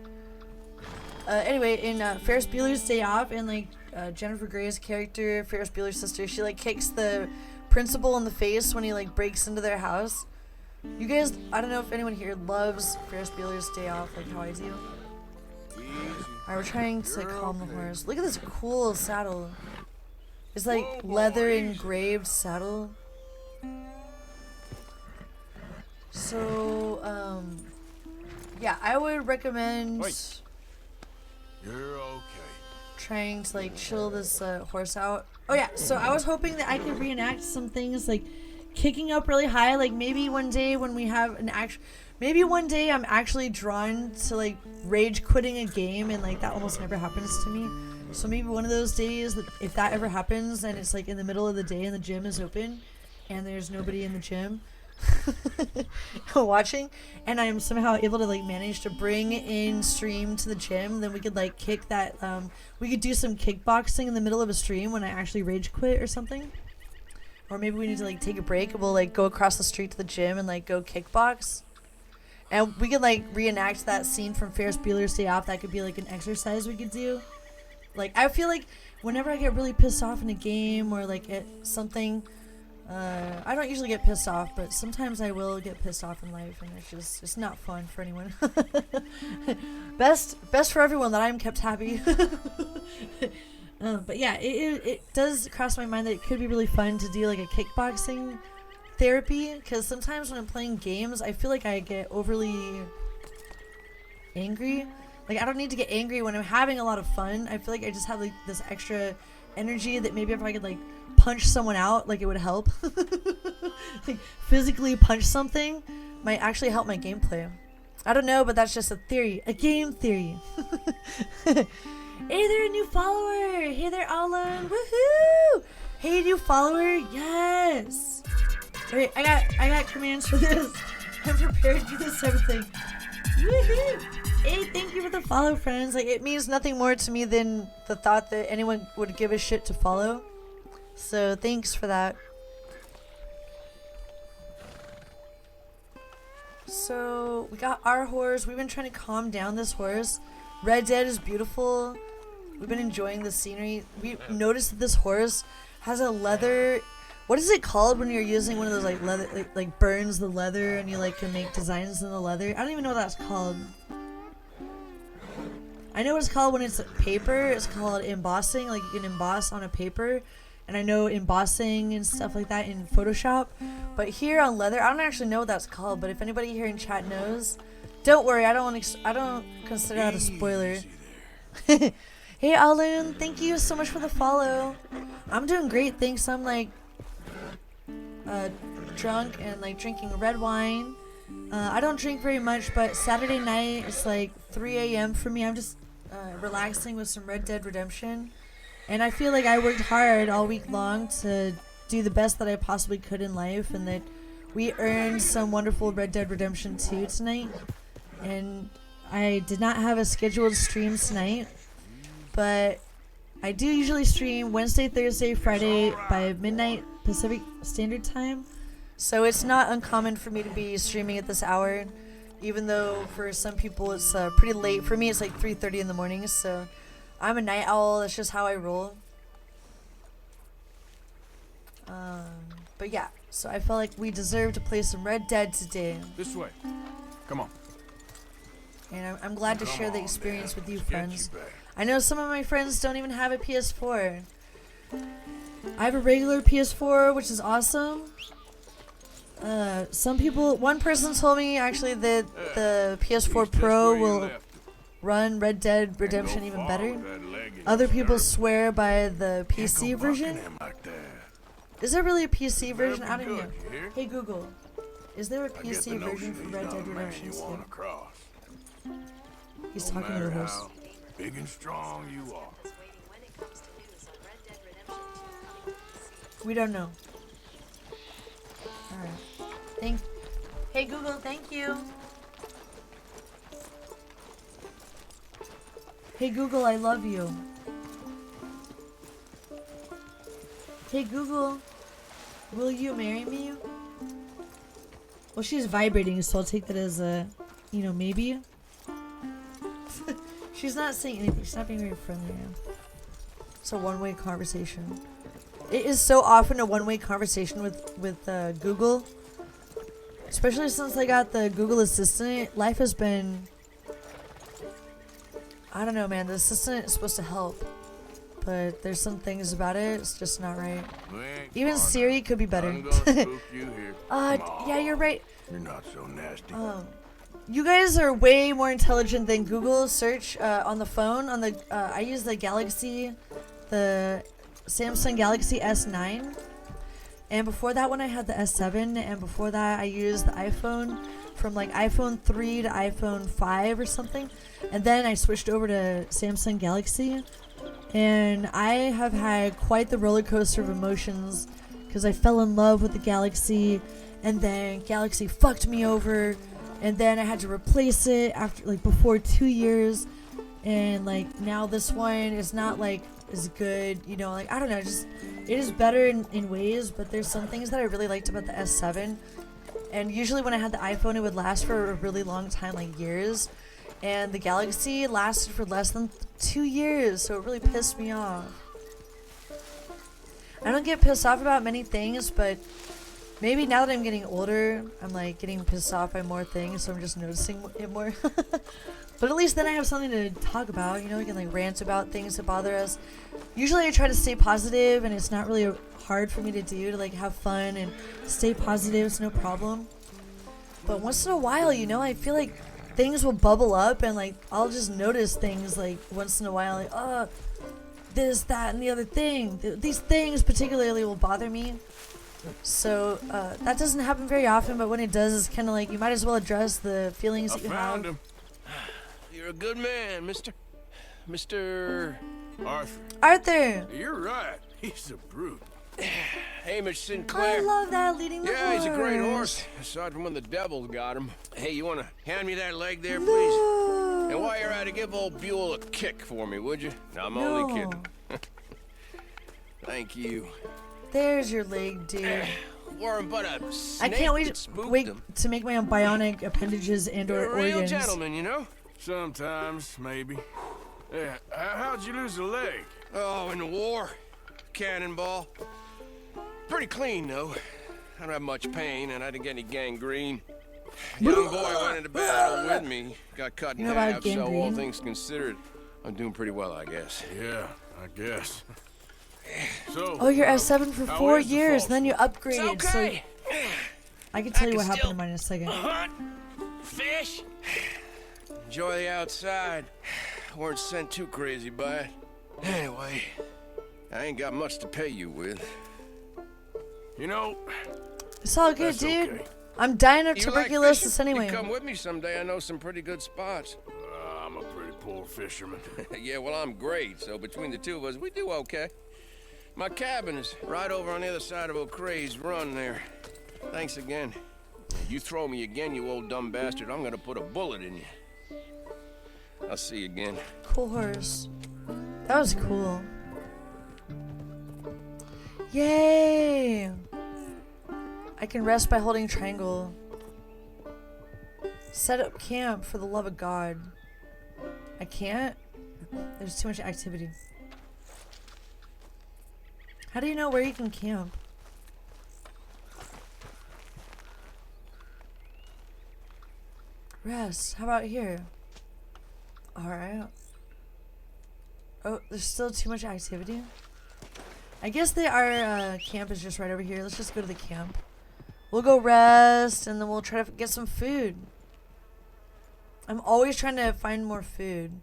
Anyway, in Ferris Bueller's Day Off, and like Jennifer Grey's character, Ferris Bueller's sister, she like kicks the principal in the face when he like breaks into their house. You guys, I don't know if anyone here loves Ferris Bueller's Day Off like how I do. Alright, we're trying to calm the horse. Look at this cool saddle. It's like leather engraved saddle. So, yeah, I would recommend You're okay. trying to like chill this horse out. Oh yeah, so I was hoping that I could reenact some things like kicking up really high. Like maybe one day when we have an maybe one day I'm actually drawn to like rage quitting a game, and like that almost never happens to me. So maybe one of those days, if that ever happens, and it's like in the middle of the day and the gym is open, and there's nobody in the gym watching, and I'm somehow able to like manage to bring in stream to the gym, then we could like kick that. We could do some kickboxing in the middle of a stream when I actually rage quit or something. Or maybe we need to like take a break and we'll like go across the street to the gym and like go kickbox. And we could like reenact that scene from Ferris Bueller's Day Off. That could be like an exercise we could do. Like I feel like whenever I get really pissed off in a game or like at something, I don't usually get pissed off, but sometimes I will get pissed off in life, and it's not fun for anyone. best for everyone that I'm kept happy. But yeah, it does cross my mind that it could be really fun to do like a kickboxing therapy, because sometimes when I'm playing games, I feel like I get overly angry. Like I don't need to get angry when I'm having a lot of fun. I feel like I just have like this extra energy that maybe if I could like punch someone out, like it would help. Like physically punch something might actually help my gameplay. I don't know, but that's just a theory, a game theory. Hey there, a new follower. Hey there, Alan. Woohoo! Hey, new follower. Yes. Alright, I got commands for this. I'm prepared for this type of thing. Woohoo! Hey, thank you for the follow, friends. Like, it means nothing more to me than the thought that anyone would give a shit to follow. So, thanks for that. So, we got our horse. We've been trying to calm down this horse. Red Dead is beautiful. We've been enjoying the scenery. We noticed that this horse has a leather... What is it called when you're using one of those like leather, like burns the leather and you like can make designs in the leather? I don't even know what that's called. I know what it's called when it's paper. It's called embossing. Like you can emboss on a paper, and I know embossing and stuff like that in Photoshop. But here on leather, I don't actually know what that's called. But if anybody here in chat knows, don't worry. I don't consider that a spoiler. Hey Alan, thank you so much for the follow. I'm doing great, thanks. I'm like drunk and like drinking red wine. I don't drink very much, but Saturday night it's like 3 a.m. for me. I'm just relaxing with some Red Dead Redemption, and I feel like I worked hard all week long to do the best that I possibly could in life, and that we earned some wonderful Red Dead Redemption 2 tonight. And I did not have a scheduled stream tonight, but I do usually stream Wednesday, Thursday, Friday by midnight Pacific Standard Time. So it's not uncommon for me to be streaming at this hour, even though for some people it's pretty late. For me it's like 3:30 in the morning, so I'm a night owl. That's just how I roll. But yeah, so I felt like we deserve to play some Red Dead today. This way. Come on. And I'm glad to share the experience with you, friends. I know some of my friends don't even have a PS4. I have a regular PS4, which is awesome. Some people, one person told me actually that the PS4 Pro will run Red Dead Redemption even better. Other people swear by the PC version. Is there really a PC version? I don't know. Hey Google, is there a PC version for Red Dead Redemption 2? He's talking to the horse. Big and strong you are. We don't know. Alright. Hey Google, thank you. Hey Google, I love you. Hey Google, will you marry me? Well, she's vibrating, so I'll take that as a, you know, maybe. She's not saying anything. She's not being very friendly now. It's a one-way conversation. It is so often a one-way conversation with Google. Especially since I got the Google Assistant. Life has been... I don't know, man. The Assistant is supposed to help. But there's some things about it. It's just not right. Even Siri could be better. I'm gonna spook you here. Yeah, you're right. You're not so nasty. You guys are way more intelligent than Google search on the phone. On the I use the Samsung Galaxy S9, and before that one I had the S7, and before that I used the iPhone from like iPhone 3 to iPhone 5 or something, and then I switched over to Samsung Galaxy, and I have had quite the roller coaster of emotions because I fell in love with the Galaxy, and then Galaxy fucked me over. And then I had to replace it after, like, before 2 years. And, like, now this one is not, like, as good, you know, like, I don't know, just, it is better in ways, but there's some things that I really liked about the S7. And usually when I had the iPhone, it would last for a really long time, like, years. And the Galaxy lasted for less than 2 years, so it really pissed me off. I don't get pissed off about many things, but... maybe now that I'm getting older, I'm like getting pissed off by more things, so I'm just noticing it more. But at least then I have something to talk about, you know, we can like rant about things that bother us. Usually I try to stay positive, and it's not really hard for me to do, to like have fun and stay positive, it's no problem. But once in a while, you know, I feel like things will bubble up, and like I'll just notice things like once in a while, like, oh, this, that, and the other thing. These things particularly will bother me. So that doesn't happen very often, but when it does, it's kind of like you might as well address the feelings that you have. Him. You're a good man, Mr. Arthur! You're right. He's a brute. Hamish Sinclair. I love that, leading the horse. Yeah, he's a great horse, aside from when the devil got him. Hey, you want to hand me that leg there, please? No. And while you're at it, give old Buell a kick for me, would you? No, I'm only kidding. Thank you. There's your leg, dude. Weren't but a snake I can't wait him. to make my own bionic appendages and or You're a real organs. gentleman, you know? Sometimes, maybe. Yeah, how'd you lose a leg? Oh, in the war. Cannonball. Pretty clean, though. I don't have much pain, and I didn't get any gangrene. Young boy went into battle with me. Got cut in half, so all things considered, I'm doing pretty well, I guess. Yeah, I guess. So, oh, you're S7 for 4 years, then you upgraded. Okay. So I can tell you what happened to mine in a second. Hunt, fish, enjoy the outside. Weren't sent too crazy by it. Anyway, I ain't got much to pay you with. You know, it's all good, that's dude. okay. I'm dying of You tuberculosis like anyway. You come with me someday. I know some pretty good spots. I'm a pretty poor fisherman. Yeah, well, I'm great. So between the two of us, we do okay. My cabin is right over on the other side of O'Crea's Run there. Thanks again. You throw me again, you old dumb bastard, I'm gonna put a bullet in you. I'll see you again. Cool horse. That was cool. Yay! I can rest by holding triangle. Set up camp, for the love of God. I can't? There's too much activity. How do you know where you can camp? Rest. How about here? Alright. Oh, there's still too much activity? I guess our camp is just right over here. Let's just go to the camp. We'll go rest, and then we'll try to get some food. I'm always trying to find more food.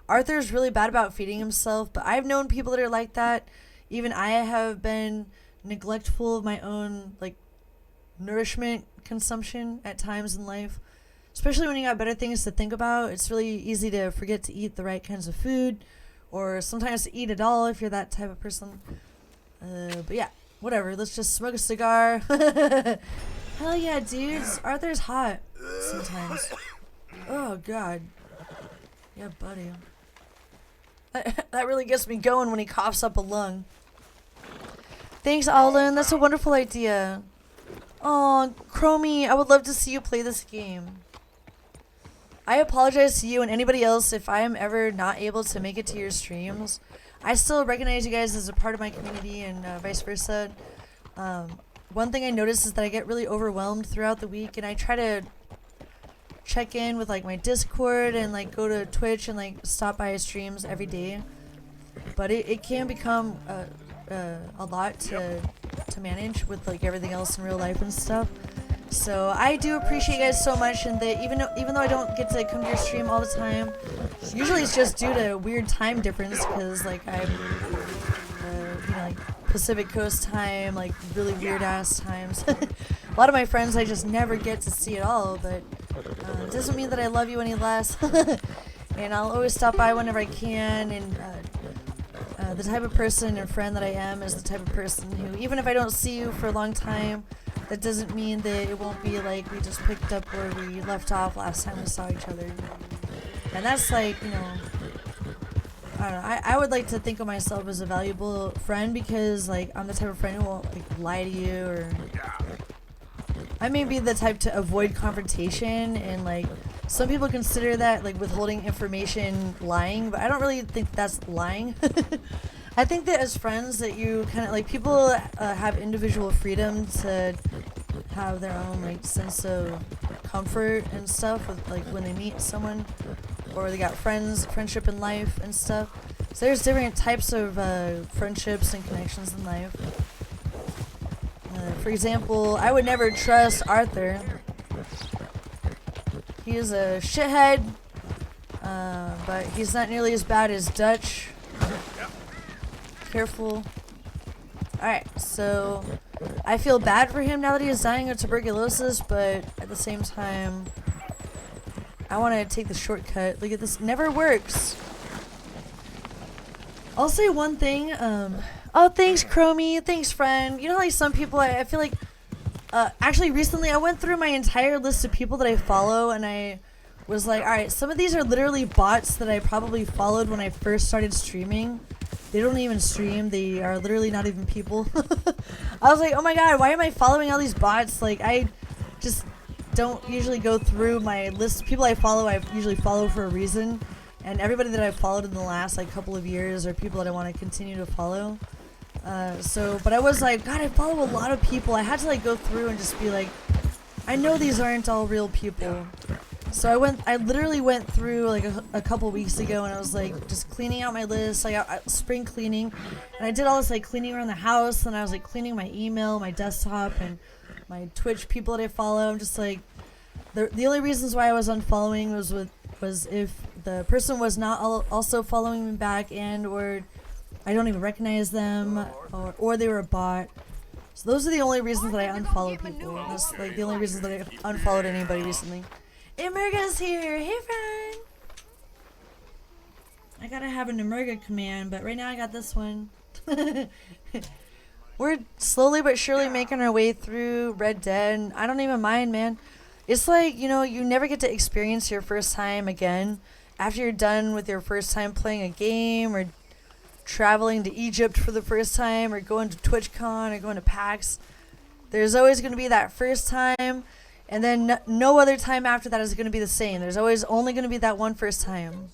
Arthur's really bad about feeding himself, but I've known people that are like that. Even I have been neglectful of my own, like, nourishment consumption at times in life. Especially when you got better things to think about. It's really easy to forget to eat the right kinds of food. Or sometimes to eat at all if you're that type of person. But yeah, whatever. Let's just smoke a cigar. Hell yeah, dudes. Arthur's hot sometimes. Oh, God. Yeah, buddy. That really gets me going when he coughs up a lung. Thanks, Alden. That's a wonderful idea. Oh, Chromie, I would love to see you play this game. I apologize to you and anybody else if I am ever not able to make it to your streams. I still recognize you guys as a part of my community and vice versa. One thing I notice is that I get really overwhelmed throughout the week, and I try to check in with like my Discord and like go to Twitch and like stop by streams every day. But it can become a lot to manage with like everything else in real life and stuff. So I do appreciate you guys so much, and that even though I don't get to come to your stream all the time, usually it's just due to weird time difference, because like I'm you know, like Pacific Coast time, like really weird ass times. A lot of my friends I just never get to see at all, but it doesn't mean that I love you any less. And I'll always stop by whenever I can, and the type of person and friend that I am is the type of person who, even if I don't see you for a long time, that doesn't mean that it won't be like we just picked up where we left off last time we saw each other. And that's like, you know, I don't know, I would like to think of myself as a valuable friend, because like I'm the type of friend who won't like lie to you, or I may be the type to avoid confrontation, and like some people consider that like withholding information lying, but I don't really think that's lying. I think that as friends that you kind of like, people have individual freedom to have their own like sense of comfort and stuff with like when they meet someone, or they got friendship in life and stuff. So there's different types of friendships and connections in life. For example, I would never trust Arthur. He is a shithead, but he's not nearly as bad as Dutch. Careful. Alright, so I feel bad for him now that he is dying of tuberculosis, but at the same time, I want to take the shortcut. Look at this. Never works. I'll say one thing. Oh, thanks, Chromie. Thanks, friend. You know, like some people, I feel like, actually recently I went through my entire list of people that I follow, and I was like, alright, some of these are literally bots that I probably followed when I first started streaming. They don't even stream. They are literally not even people. I was like, oh my god, why am I following all these bots? Like, I just don't usually go through my list. People I usually follow for a reason. And everybody that I've followed in the last like couple of years are people that I want to continue to follow. But I was like, god, I follow a lot of people. I had to like go through and just be like, I know these aren't all real people. So I literally went through like a couple weeks ago, and I was like just cleaning out my list, like spring cleaning, and I did all this like cleaning around the house, and I was like cleaning my email, my desktop, and my Twitch people that I follow. I'm just like, the only reasons why I was unfollowing was if the person was not also following me back, and or I don't even recognize them, or they were a bot. So those are the only reasons that I unfollow people. That's like the only reasons that I unfollowed anybody recently. Emerga's here. Hey, friend. I gotta have an Emerga command, but right now I got this one. We're slowly but surely making our way through Red Dead, and I don't even mind, man. It's like, you know, you never get to experience your first time again after you're done with your first time playing a game, or traveling to Egypt for the first time, or going to TwitchCon, or going to PAX. There's always going to be that first time. And then no other time after that is going to be the same. There's always only going to be that one first time.